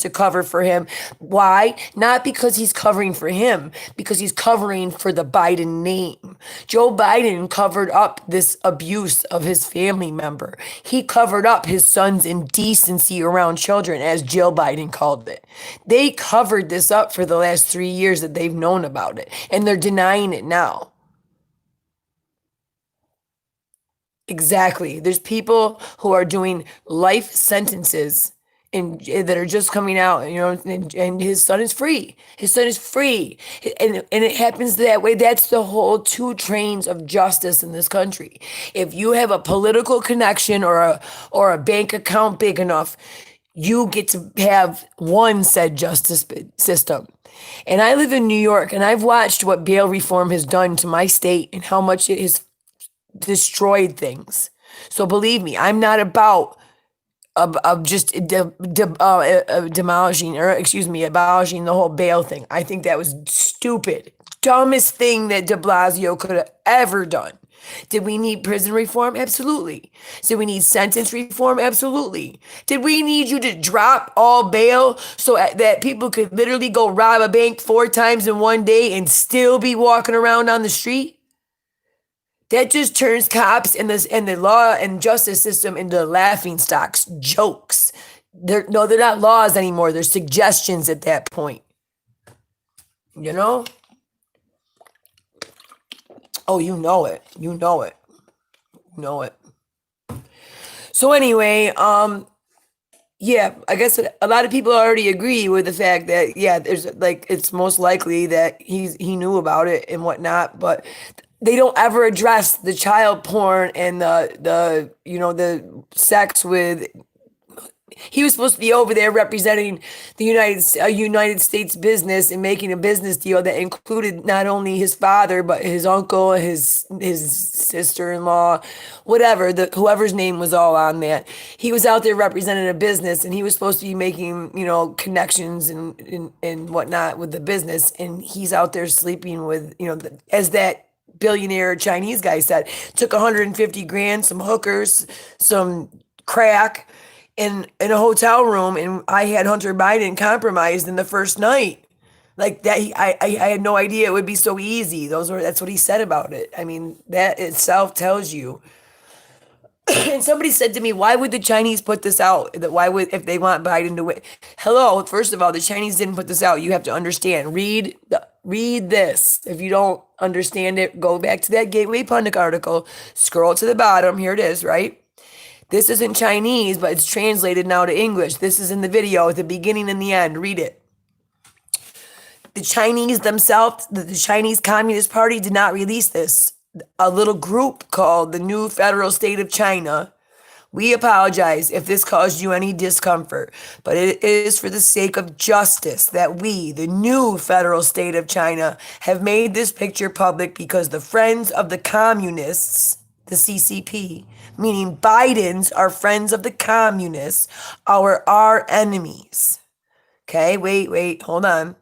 to cover for him. Why? Not because he's covering for him, because he's covering for the Biden name. Joe Biden covered up this abuse of his family member. He covered up his son's indecency around children, as Jill Biden called it. They covered this up for the last 3 years that they've known about it, and they're denying it now. Exactly. There's people who are doing life sentences that are just coming out, and his son is free. His son is free. And it happens that way. That's the whole two trains of justice in this country. If you have a political connection or a bank account big enough, you get to have one said justice system. And I live in New York, and I've watched what bail reform has done to my state and how much it has destroyed things. So believe me, I'm not about just abolishing the whole bail thing. I think that was stupid, dumbest thing that de Blasio could have ever done. Did we need prison reform? Absolutely. Did we need sentence reform? Absolutely. Did we need you to drop all bail so that people could literally go rob a bank 4 times in one day and still be walking around on the street? That just turns cops and the law and justice system into laughing stocks, jokes. They're not laws anymore. They're suggestions at that point. You know? Oh, you know it. You know it. You know it. So anyway, yeah, I guess a lot of people already agree with the fact that yeah, there's like it's most likely that he knew about it and whatnot, but they don't ever address the child porn and the the sex with. He was supposed to be over there representing the United States business and making a business deal that included not only his father but his uncle, his sister-in-law, whatever whoever's name was all on that. He was out there representing a business, and he was supposed to be making connections and whatnot with the business, and he's out there sleeping with as that billionaire Chinese guy said, took 150 grand, some hookers, some crack in a hotel room, and I had Hunter Biden compromised in the first night. Like that, I had no idea it would be so easy. That's what he said about it. I mean, that itself tells you. And somebody said to me, "Why would the Chinese put this out? That why would if they want Biden to win?" Hello, first of all, the Chinese didn't put this out. You have to understand. Read this. If you don't understand it, go back to that Gateway Pundit article. Scroll to the bottom. Here it is. Right. This is in Chinese, but it's translated now to English. This is in the video at the beginning and the end. Read it. The Chinese themselves, the Chinese Communist Party did not release this. A little group called the New Federal State of China. We apologize if this caused you any discomfort, but it is for the sake of justice that we, the new federal state of China, have made this picture public because the friends of the communists, the CCP, meaning Biden's are friends of the communists, are our enemies. Okay, wait, hold on.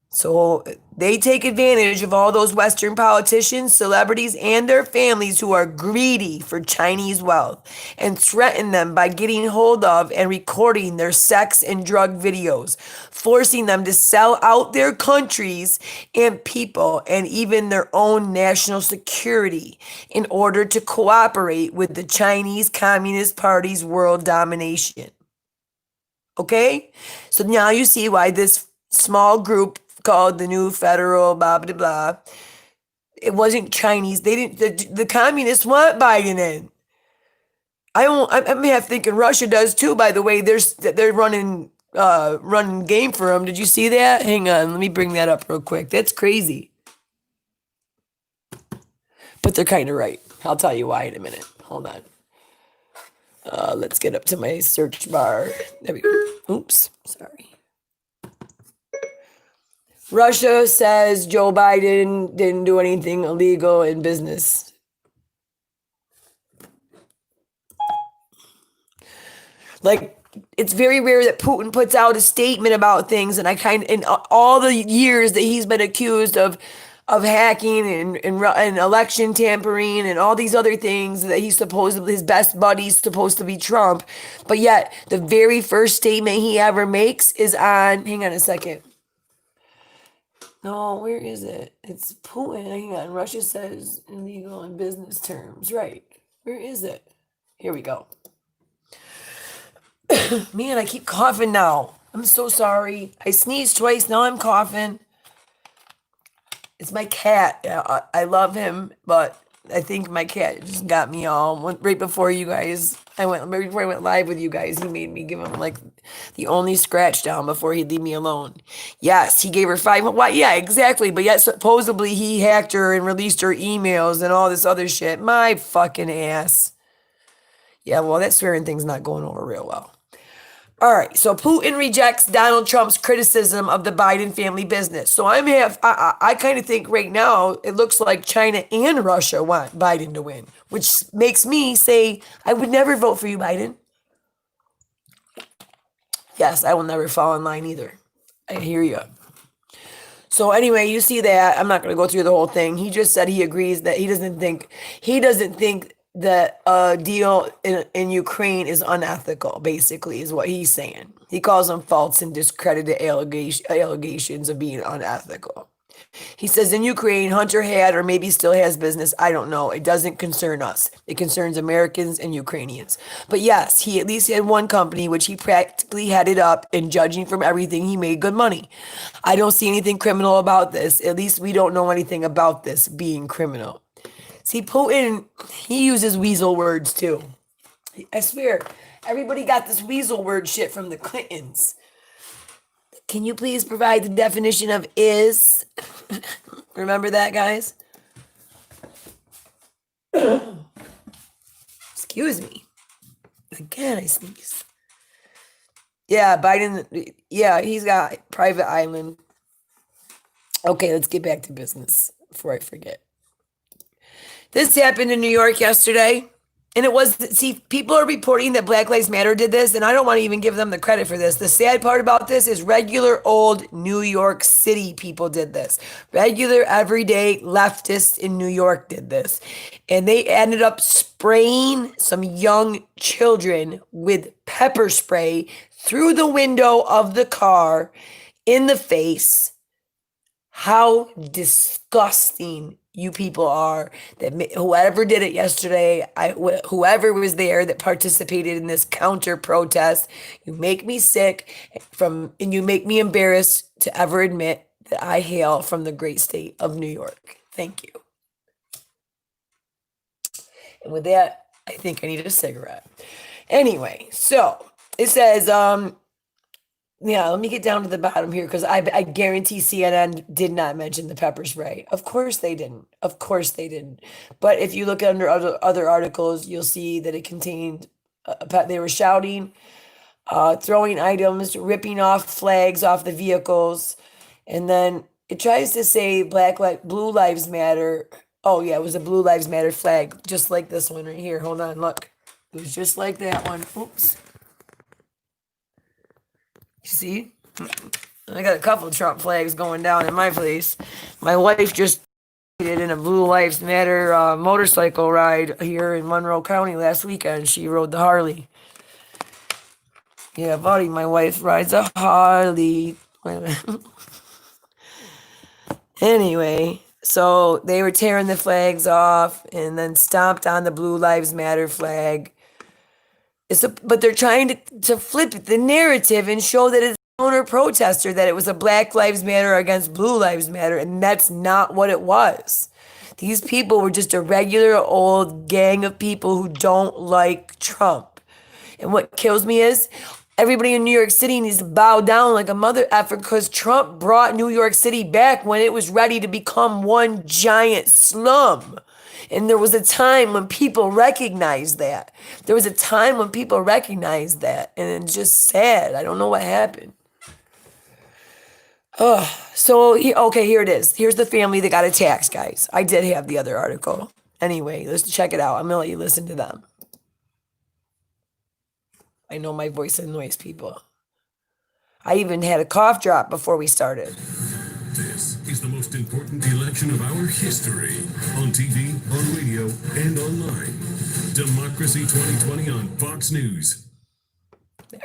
So they take advantage of all those Western politicians, celebrities, and their families who are greedy for Chinese wealth and threaten them by getting hold of and recording their sex and drug videos, forcing them to sell out their countries and people and even their own national security in order to cooperate with the Chinese Communist Party's world domination. Okay? So now you see why this small group called the New Federal blah blah blah. It wasn't Chinese. They didn't. The communists want Biden in. I'm half thinking Russia does too. By the way, they're running game for him. Did you see that? Hang on, let me bring that up real quick. That's crazy. But they're kind of right. I'll tell you why in a minute. Hold on. Let's get up to my search bar. There we go. Oops, sorry. Russia says Joe Biden didn't do anything illegal in business. Like, it's very rare that Putin puts out a statement about things, and in all the years that he's been accused of hacking and election tampering and all these other things that his best buddy's supposed to be Trump, but yet the very first statement he ever makes is on. Hang on a second. No, where is it? It's Putin. Hang on. Russia says illegal in business terms. Right. Where is it? Here we go. Man, I keep coughing now. I'm so sorry. I sneezed twice. Now I'm coughing. It's my cat. I love him, but I think my cat just got me all. Right before you guys, right before I went live with you guys, he made me give him like the only scratch down before he'd leave me alone. Yes, he gave her 5. Why? Yeah, exactly. But yet supposedly he hacked her and released her emails and all this other shit. My fucking ass. Yeah, well, that swearing thing's not going over real well. All right, so Putin rejects Donald Trump's criticism of the Biden family business. So I kind of think right now it looks like China and Russia want Biden to win, which makes me say I would never vote for you, Biden. Yes, I will never fall in line either. I hear you. So anyway, you see that. I'm not going to go through the whole thing. He just said he agrees that he doesn't think that a deal in Ukraine is unethical, basically, is what he's saying. He calls them false and discredited allegations of being unethical. He says in Ukraine, Hunter had or maybe still has business. I don't know. It doesn't concern us. It concerns Americans and Ukrainians. But yes, he at least had one company which he practically headed up, and judging from everything, he made good money. I don't see anything criminal about this. At least we don't know anything about this being criminal. See, Putin, he uses weasel words too. I swear, everybody got this weasel word shit from the Clintons. Can you please provide the definition of is? Remember that, guys? Excuse me. Again, I sneeze. Yeah, Biden. Yeah, he's got private island. Okay, let's get back to business before I forget. This happened in New York yesterday. And it was, see, people are reporting that Black Lives Matter did this, and I don't want to even give them the credit for this. The sad part about this is regular old New York City people did this. Regular, everyday leftists in New York did this. And they ended up spraying some young children with pepper spray through the window of the car in the face. How disgusting you people are, that whoever did it yesterday, whoever was there that participated in this counter protest, you make me sick and you make me embarrassed to ever admit that I hail from the great state of New York. Thank you. And with that, I think I need a cigarette. Anyway, so it says, yeah, let me get down to the bottom here because I guarantee CNN did not mention the pepper spray. Of course they didn't. Of course they didn't. But if you look under other articles, you'll see that it contained, they were shouting, throwing items, ripping off flags off the vehicles. And then it tries to say Blue Lives Matter. Oh, yeah, it was a Blue Lives Matter flag, just like this one right here. Hold on, look. It was just like that one. Oops. You see? I got a couple of Trump flags going down in my place. My wife just did in a Blue Lives Matter motorcycle ride here in Monroe County last weekend. She rode the Harley. Yeah, buddy, my wife rides a Harley. Wait a minute. Anyway, so they were tearing the flags off and then stomped on the Blue Lives Matter flag. But they're trying to flip the narrative and show that it's a counter protester, that it was a Black Lives Matter against Blue Lives Matter, and that's not what it was. These people were just a regular old gang of people who don't like Trump. And what kills me is everybody in New York City needs to bow down like a mother effer because Trump brought New York City back when it was ready to become one giant slum. And there was a time when people recognized that. There was a time when people recognized that. And it's just sad. I don't know what happened. Okay, here it is. Here's the family that got attacked, guys. I did have the other article. Anyway, let's check it out. I'm going to let you listen to them. I know my voice annoys people. I even had a cough drop before we started. This is the most important election of our history. On TV, on radio, and online. Democracy 2020 on Fox News. There.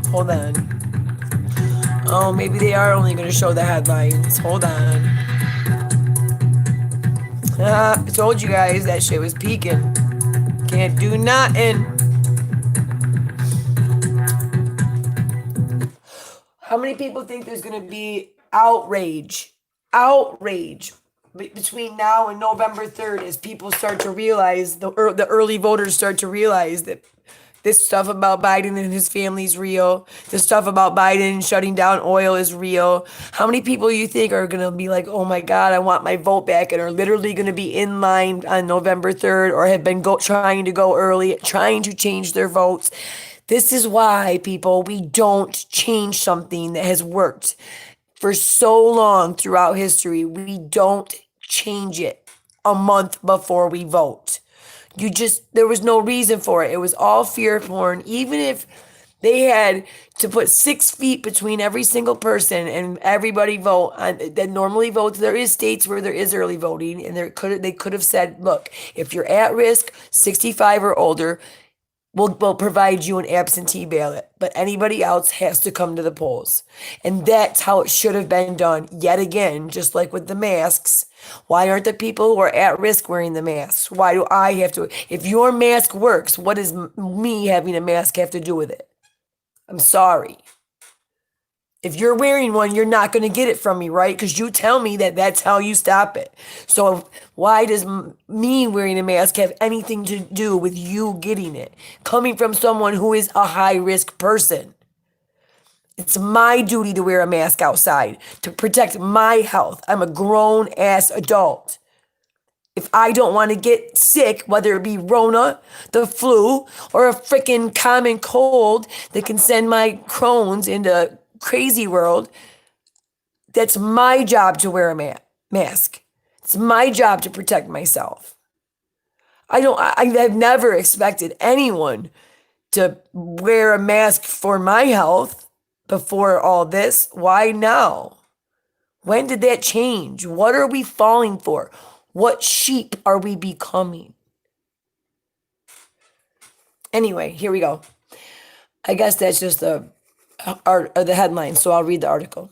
Hold on. Oh, maybe they are only going to show the headlines. Hold on. I told you guys that shit was peaking. Can't do nothing. How many people think there's going to be outrage between now and November 3rd as people start to realize, the early voters start to realize that this stuff about Biden and his family is real. This stuff about Biden shutting down oil is real. How many people you think are going to be like, oh my God, I want my vote back, and are literally going to be in line on November 3rd or have been trying to go early, trying to change their votes? This is why, people, we don't change something that has worked for so long throughout history. We don't change it a month before we vote. There was no reason for it. It was all fear porn. Even if they had to put 6 feet between every single person and everybody vote that normally votes, there is states where there is early voting, and they could have said, look, if you're at risk, 65 or older, we'll provide you an absentee ballot, but anybody else has to come to the polls. And that's how it should have been done. Yet again, just like with the masks, why aren't the people who are at risk wearing the masks? Why do I have to? If your mask works, what does me having a mask have to do with it? I'm sorry. If you're wearing one, you're not going to get it from me, right? Because you tell me that that's how you stop it. So why does me wearing a mask have anything to do with you getting it? Coming from someone who is a high-risk person. It's my duty to wear a mask outside to protect my health. I'm a grown-ass adult. If I don't want to get sick, whether it be Rona, the flu, or a freaking common cold that can send my Crohn's into crazy world, that's my job to wear a mask. It's my job to protect myself. I've never expected anyone to wear a mask for my health before all this. Why now? When did that change? What are we falling for? What sheep are we becoming? Anyway, here we go. I guess that's just the headline, so I'll read the article.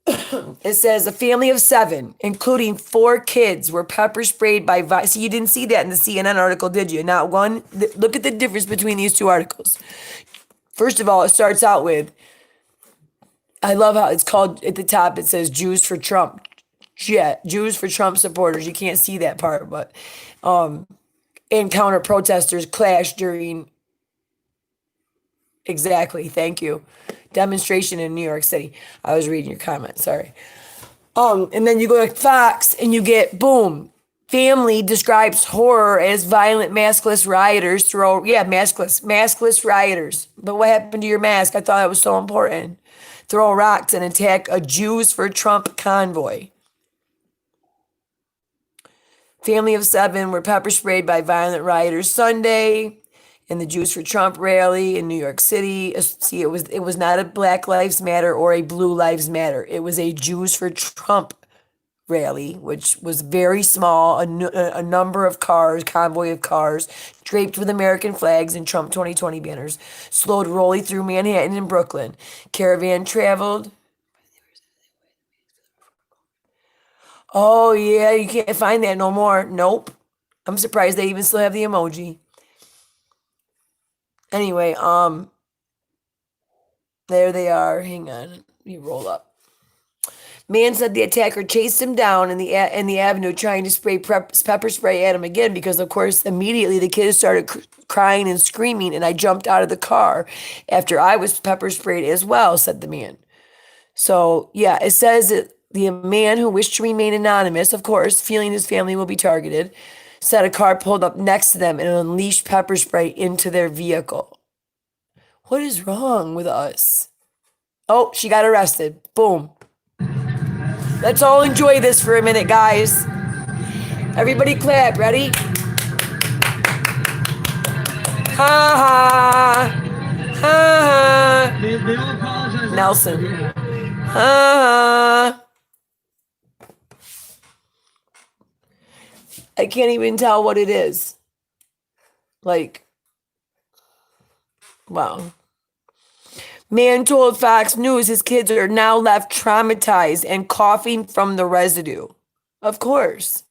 It says a family of 7, including 4 kids, were pepper sprayed by See, you didn't see that in the CNN article, did you? Not one. Look at the difference between these 2 articles. First of all, it starts out with, I love how it's called at the top, it says Jews for Trump. Yeah, Jews for Trump supporters. You can't see that part, but encounter protesters clash during, exactly, thank you, demonstration in New York City. I was reading your comment, sorry. And then you go to Fox and you get, boom, family describes horror as violent maskless rioters maskless rioters. But what happened to your mask? I thought that was so important. Throw rocks and attack a Jews for Trump convoy. Family of 7 were pepper sprayed by violent rioters Sunday in the Jews for Trump rally in New York City. See, it was not a Black Lives Matter or a Blue Lives Matter. It was a Jews for Trump rally, which was very small, a number of cars, convoy of cars, draped with American flags and Trump 2020 banners, slowed rolling through Manhattan and Brooklyn. Caravan traveled. Oh, yeah, you can't find that no more. Nope. I'm surprised they even still have the emoji. Anyway, there they are. Hang on. Let me roll up. Man said the attacker chased him down in the avenue trying to spray pepper spray at him again because, of course, immediately the kids started crying and screaming, and I jumped out of the car after I was pepper sprayed as well, said the man. So, yeah, it says that the man who wished to remain anonymous, of course, feeling his family will be targeted, said a car pulled up next to them and unleashed pepper spray into their vehicle. What is wrong with us? Oh, she got arrested. Boom. Let's all enjoy this for a minute, guys. Everybody clap. Ready? Ha ha. Ha ha. They all apologize. Nelson. Ha ha. I can't even tell what it is. Like, wow. Man told Fox News his kids are now left traumatized and coughing from the residue. Of course.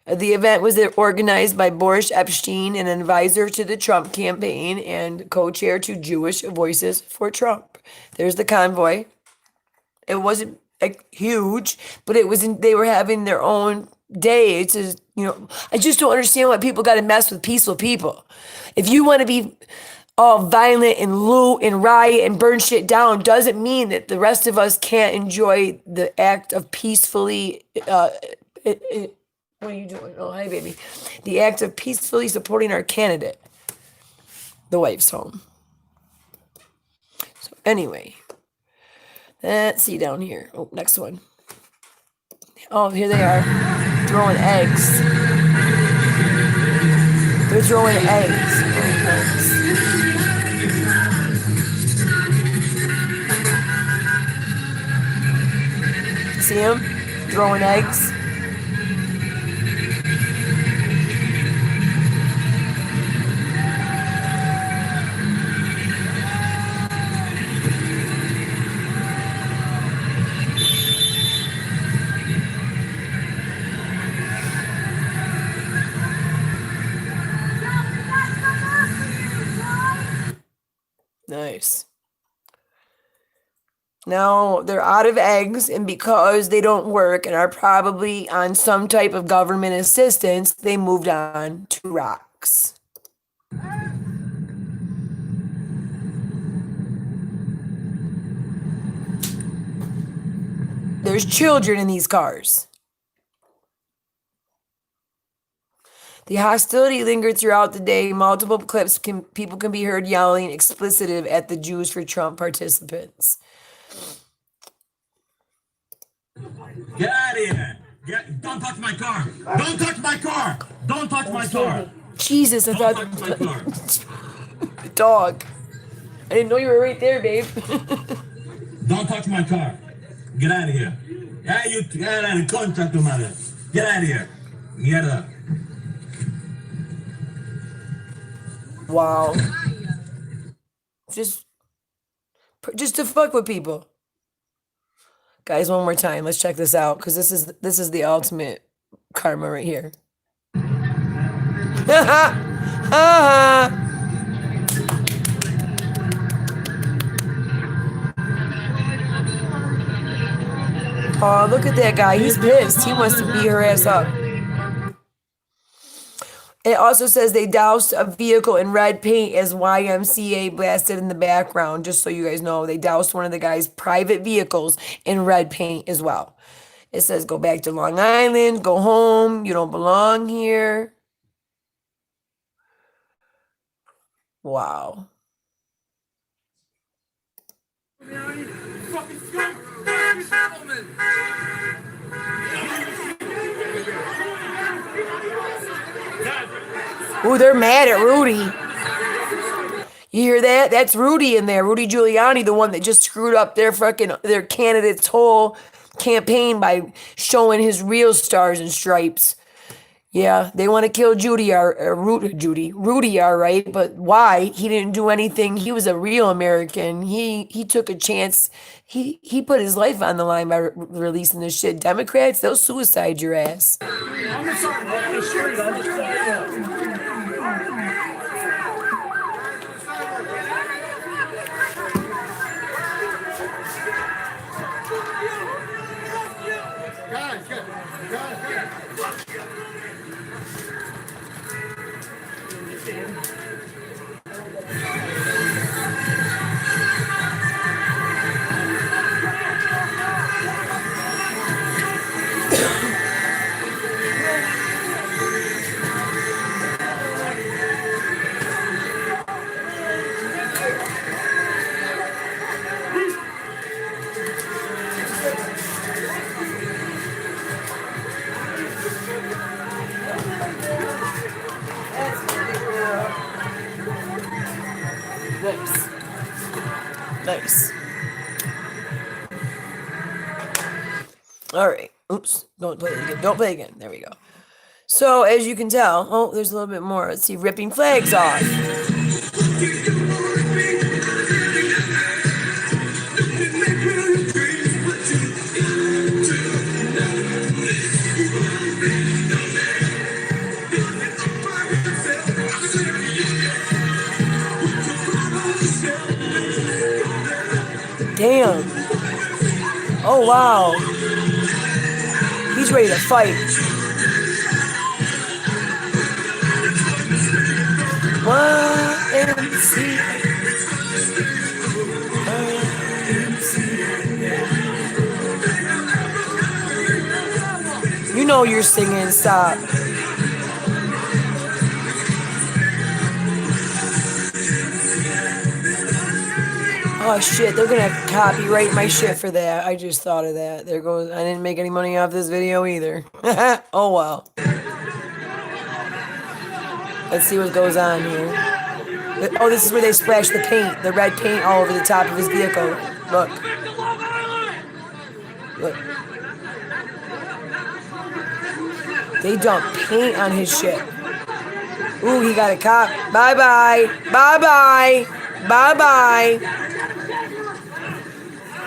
The event was organized by Boris Epshteyn, an advisor to the Trump campaign and co-chair to Jewish Voices for Trump. There's the convoy. It wasn't huge, but they were having their own day. It's just, I just don't understand why people got to mess with peaceful people. If you want to be all violent and loot and riot and burn shit down, doesn't mean that the rest of us can't enjoy the act of peacefully, what are you doing? Oh, hi, baby. The act of peacefully supporting our candidate. The wife's home. So anyway, let's see down here. Oh, next one. Oh, here they are, throwing eggs. They're throwing eggs. See him throwing eggs? Nice. Now they're out of eggs, and because they don't work and are probably on some type of government assistance, they moved on to rocks. There's children in these cars. The hostility lingered throughout the day. Multiple clips, people can be heard yelling expletive at the Jews for Trump participants. Get out of here! Don't touch my car! Don't touch my car! Don't touch my car! Jesus, I thought the dog. I didn't know you were right there, babe. Don't touch my car! Get out of here! Yeah, you get out of contact, mother. Get out of here! Get up! Wow. Just to fuck with people. Guys, one more time. Let's check this out, because this is the ultimate karma right here. Oh, look at that guy. He's pissed. He wants to beat her ass up. It also says they doused a vehicle in red paint as YMCA blasted in the background. Just so you guys know, they doused one of the guy's private vehicles in red paint as well. It says go back to Long Island, go home, you don't belong here. Wow. Ooh, they're mad at Rudy. You hear that? That's Rudy in there. Rudy Giuliani, the one that just screwed up their candidate's whole campaign by showing his real stars and stripes. Yeah, they want to kill Rudy, all right, but why? He didn't do anything. He was a real American. He took a chance. He put his life on the line by releasing this shit. Democrats, they'll suicide your ass. Nice. All right. Oops. Don't play it again. Don't play again. There we go. So, as you can tell, oh, there's a little bit more. Let's see. Ripping flags off. Damn. Oh, wow. He's ready to fight. You know you're singing, stop. Oh shit, they're gonna copyright my shit for that. I just thought of that. There goes, I didn't make any money off this video either. Oh well. Let's see what goes on here. Oh, this is where they splash the paint, the red paint all over the top of his vehicle. Look. Look. They dump paint on his shit. Ooh, he got a cop. Bye-bye. Bye-bye. Bye-bye.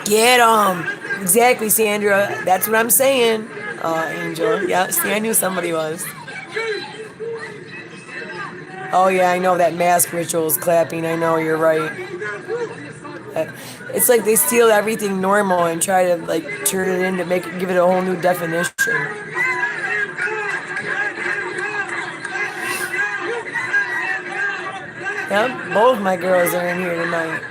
Get him. Exactly, Sandra. That's what I'm saying. Angel. Yeah, see, I knew somebody was. Oh, yeah, I know that mask ritual is clapping. I know, you're right. It's like they steal everything normal and try to like turn it into give it a whole new definition. Yep, both my girls are in here tonight.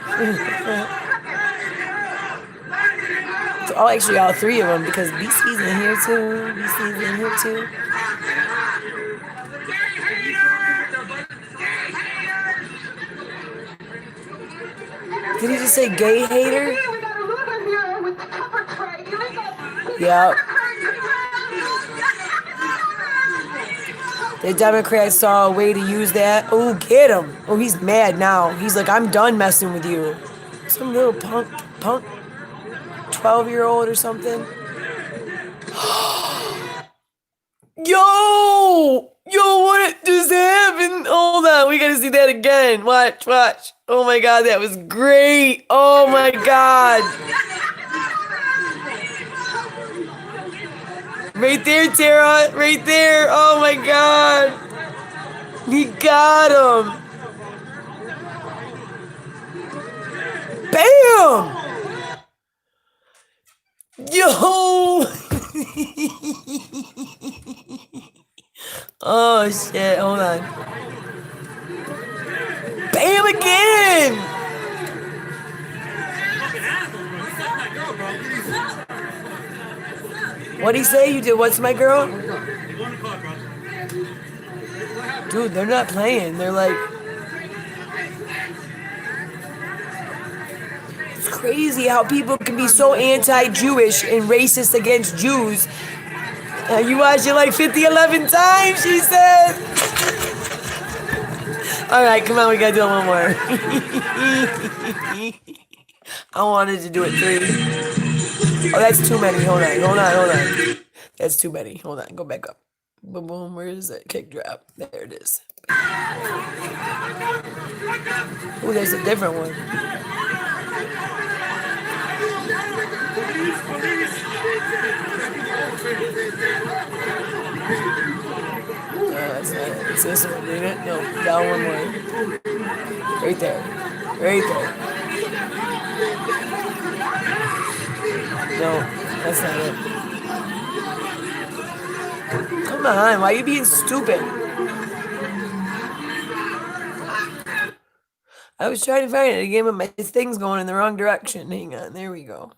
Actually, all three of them, because BC's in here too. BC's in here too. Did he just say gay hater? Yep. The Democrats saw a way to use that. Oh, get him. Oh, he's mad now. He's like, I'm done messing with you. Some little punk 12-year-old or something. Yo, what just happened? Hold on, we gotta see that again. Watch. Oh my God, that was great. Oh my God. Right there, Tara. Right there. Oh my God. He got him. Bam! Yo! Oh shit, hold on. Bam again! What'd he say? You did what's my girl? Dude, they're not playing. They're like... It's crazy how people can be so anti-Jewish and racist against Jews. You watched it like 11 times, she said. Alright, come on, we gotta do it one more. I wanted to do it 3. Oh, that's too many. Hold on. That's too many. Hold on, go back up. Boom, boom, where is it? Kick drop. There it is. Oh, there's a different one. That's not it. It's this one, ain't it? No, down one more. Right there. No, that's not it. Come on, why are you being stupid? I was trying to find it again, but my thing's going in the wrong direction. Hang on, there we go.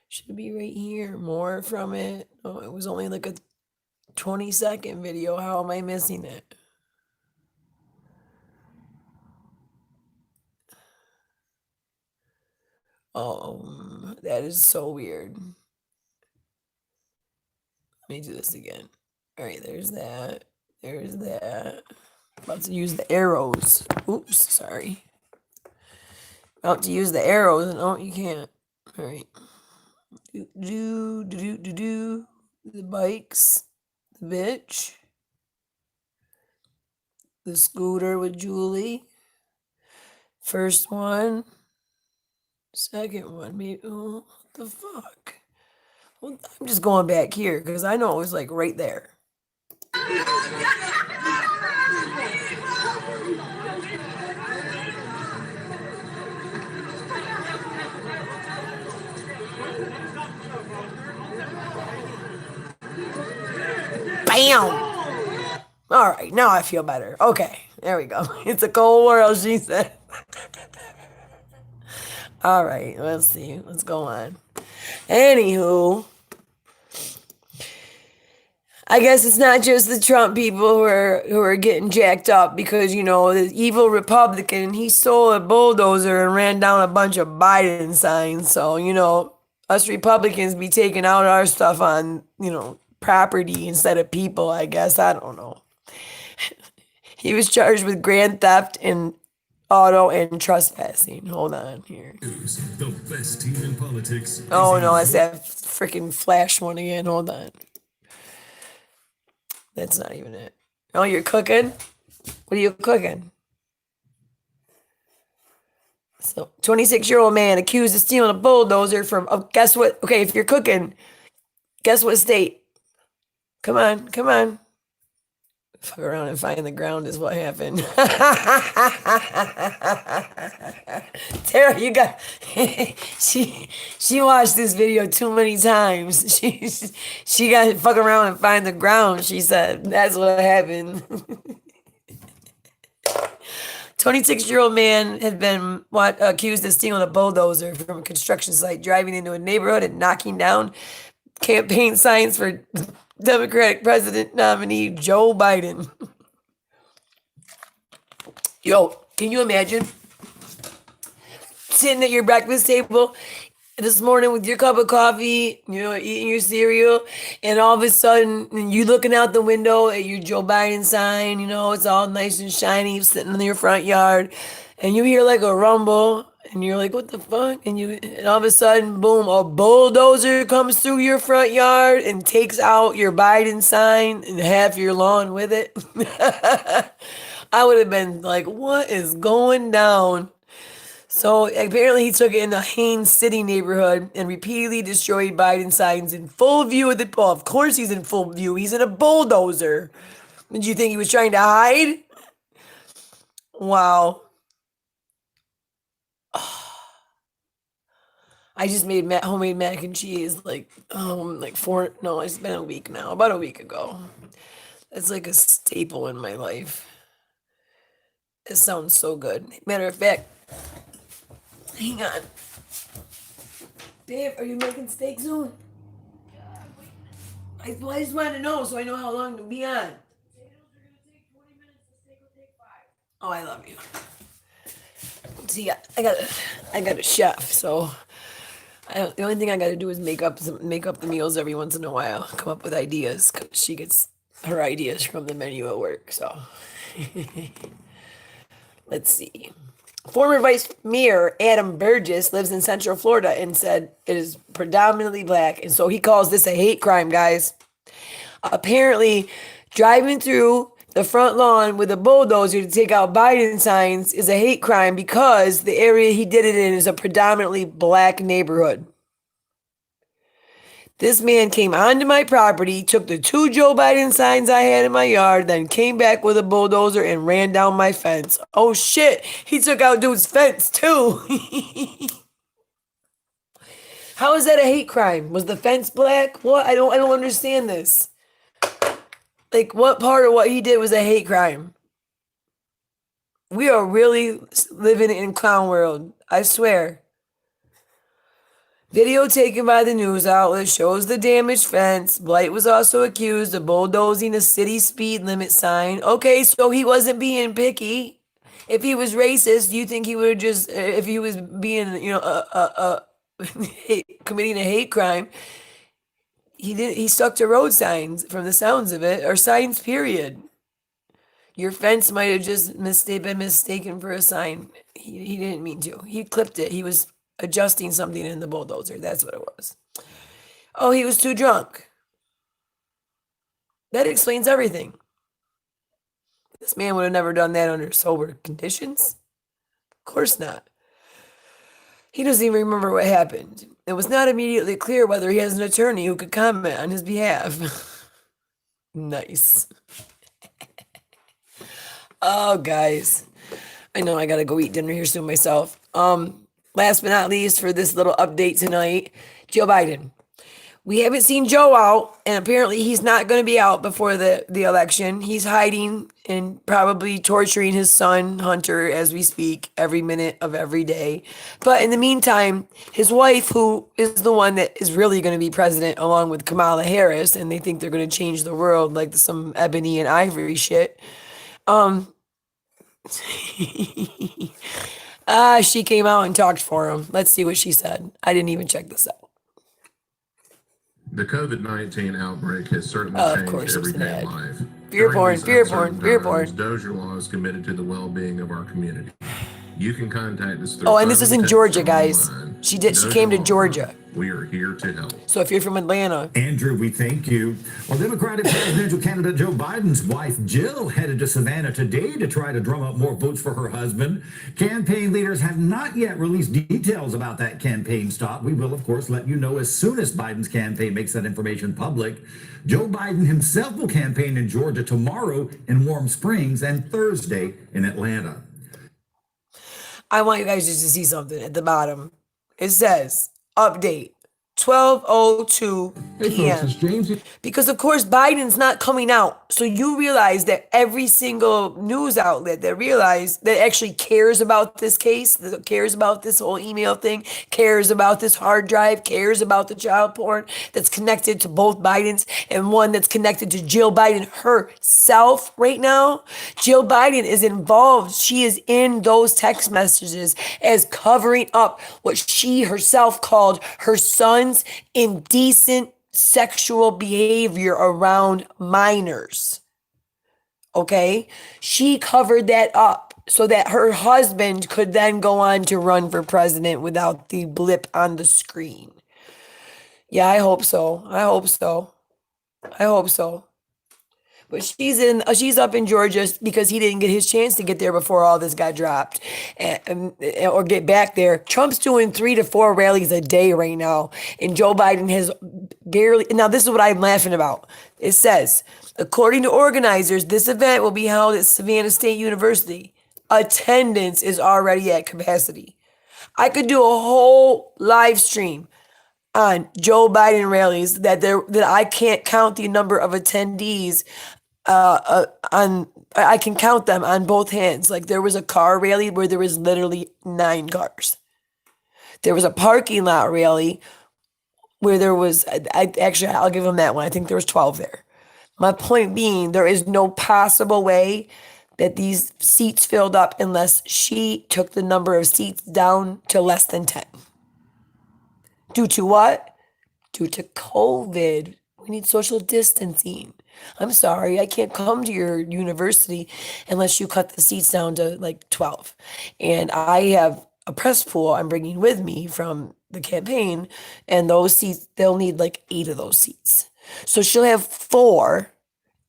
Should be right here. More from it. Oh, it was only like a 20-second video. How am I missing it? Oh, that is so weird. Let me do this again. All right, there's that. About to use the arrows. Oops, sorry. About to use the arrows. No, you can't. All right. Do. The bikes. The bitch. The scooter with Julie. First one. Second one. Maybe. Oh, what the fuck? Well, I'm just going back here because I know it was like right there. Bam! All right, now I feel better. Okay, there we go. It's a cold world, she said. All right, let's see. Let's go on. Anywho, I guess it's not just the Trump people who are getting jacked up because, you know, the evil Republican, he stole a bulldozer and ran down a bunch of Biden signs. So, you know, us Republicans be taking out our stuff on, you know, property instead of people, I guess. I don't know. He was charged with grand theft and auto and trespassing. Hold on here. The best team in politics. Oh no, that's that freaking Flash one again. Hold on. That's not even it. Oh, you're cooking? What are you cooking? So, 26-year-old man accused of stealing a bulldozer from, guess what? Okay, if you're cooking, guess what state? Come on. Fuck around and find the ground is what happened. Tara, you got she watched this video too many times. She got to fuck around and find the ground. She said that's what happened. 26-year-old man had been accused of stealing a bulldozer from a construction site, driving into a neighborhood and knocking down campaign signs for Democratic president nominee Joe Biden. Yo, can you imagine sitting at your breakfast table this morning with your cup of coffee, eating your cereal, and all of a sudden you looking out the window at your Joe Biden sign, it's all nice and shiny sitting in your front yard, and you hear like a rumble, and you're like, what the fuck? And all of a sudden, boom, a bulldozer comes through your front yard and takes out your Biden sign and half your lawn with it. I would have been like, what is going down? So apparently he took it in the Haines City neighborhood and repeatedly destroyed Biden signs in full view of the poll. Of course he's in full view. He's in a bulldozer. Did you think he was trying to hide? Wow. I just made homemade mac and cheese it's been a week now, about a week ago. It's like a staple in my life. It sounds so good. Matter of fact, hang on. Babe, are you making steak soon? I just wanted to know so I know how long to be on. Oh, I love you. See, I got a chef, so the only thing I got to do is make up the meals every once in a while. Come up with ideas. 'Cause she gets her ideas from the menu at work. So let's see. Former Vice Mayor Adam Burgess lives in Central Florida and said it is predominantly black, and so he calls this a hate crime, guys. Apparently, driving through the front lawn with a bulldozer to take out Biden signs is a hate crime because the area he did it in is a predominantly black neighborhood. This man came onto my property, took the 2 Joe Biden signs I had in my yard, then came back with a bulldozer and ran down my fence. Oh shit, he took out dude's fence too. How is that a hate crime? Was the fence black? What? I don't understand this. Like, what part of what he did was a hate crime? We are really living in clown world. I swear. Video taken by the news outlet shows the damaged fence. Blight was also accused of bulldozing a city speed limit sign. Okay, so he wasn't being picky. If he was racist, do you think he would have just, if he was being, committing a hate crime, he stuck to road signs from the sounds of it, or signs, period. Your fence might have just been mistaken for a sign. He didn't mean to. He clipped it. He was adjusting something in the bulldozer. That's what it was. Oh, he was too drunk. That explains everything. This man would have never done that under sober conditions. Of course not. He doesn't even remember what happened. It was not immediately clear whether he has an attorney who could comment on his behalf. Nice. Oh, guys. I know I gotta go eat dinner here soon myself. Last but not least, for this little update tonight, Joe Biden. We haven't seen Joe out, and apparently he's not going to be out before the election. He's hiding and probably torturing his son, Hunter, as we speak, every minute of every day. But in the meantime, his wife, who is the one that is really going to be president, along with Kamala Harris, and they think they're going to change the world like some ebony and ivory shit. She came out and talked for him. Let's see what she said. I didn't even check this out. The COVID-19 outbreak has certainly changed everyday life. Fear porn, fear porn, fear porn. Doja Law is committed to the well-being of our community. You can contact us through Oh, and this is in phone, text, Georgia, or guys. online. She Doesn't came to matter. Georgia. We are here to help. So if you're from Atlanta, Andrew, we thank you. Well, Democratic presidential candidate Joe Biden's wife, Jill, headed to Savannah today to try to drum up more votes for her husband. Campaign leaders have not yet released details about that campaign stop. We will, of course, let you know as soon as Biden's campaign makes that information public. Joe Biden himself will campaign in Georgia tomorrow in Warm Springs and Thursday in Atlanta. I want you guys just to see something at the bottom. It says, update, 12:02 p.m. Because of course Biden's not coming out. So you realize that every single news outlet that actually cares about this case, that cares about this whole email thing, cares about this hard drive, cares about the child porn that's connected to both Bidens and one that's connected to Jill Biden herself right now. Jill Biden is involved. She is in those text messages as covering up what she herself called her son's indecent sexual behavior around minors. Okay? She covered that up so that her husband could then go on to run for president without the blip on the screen. Yeah, I hope so. I hope so. I hope so. But she's up in Georgia because he didn't get his chance to get there before all this got dropped, or get back there. Trump's doing 3 to 4 rallies a day right now, and Joe Biden has barely. Now this is what I'm laughing about. It says, according to organizers, this event will be held at Savannah State University. Attendance is already at capacity. I could do a whole live stream on Joe Biden rallies that I can't count the number of attendees I can count them on both hands. Like there was a car rally where there was literally 9 cars. There was a parking lot rally where there was, I'll give them that one. I think there was 12 there. My point being, there is no possible way that these seats filled up unless she took the number of seats down to less than 10. Due to what? Due to COVID. We need social distancing. I'm sorry, I can't come to your university unless you cut the seats down to like 12. And I have a press pool I'm bringing with me from the campaign, and those seats, they'll need like 8 of those seats. So she'll have 4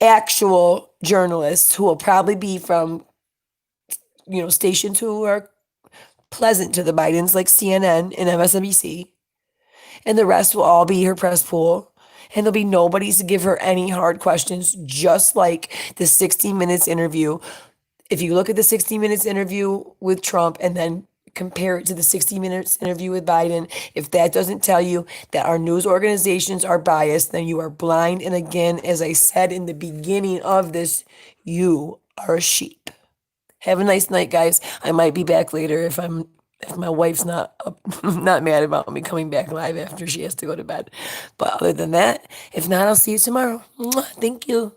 actual journalists who will probably be from, stations who are pleasant to the Bidens, like CNN and MSNBC. And the rest will all be her press pool. And there'll be nobody to give her any hard questions, just like the 60 Minutes interview. If you look at the 60 Minutes interview with Trump and then compare it to the 60 Minutes interview with Biden, if that doesn't tell you that our news organizations are biased, then you are blind. And again, as I said in the beginning of this, you are a sheep. Have a nice night, guys. I might be back later if my wife's not not mad about me coming back live after she has to go to bed. But other than that, if not, I'll see you tomorrow. Mwah. Thank you.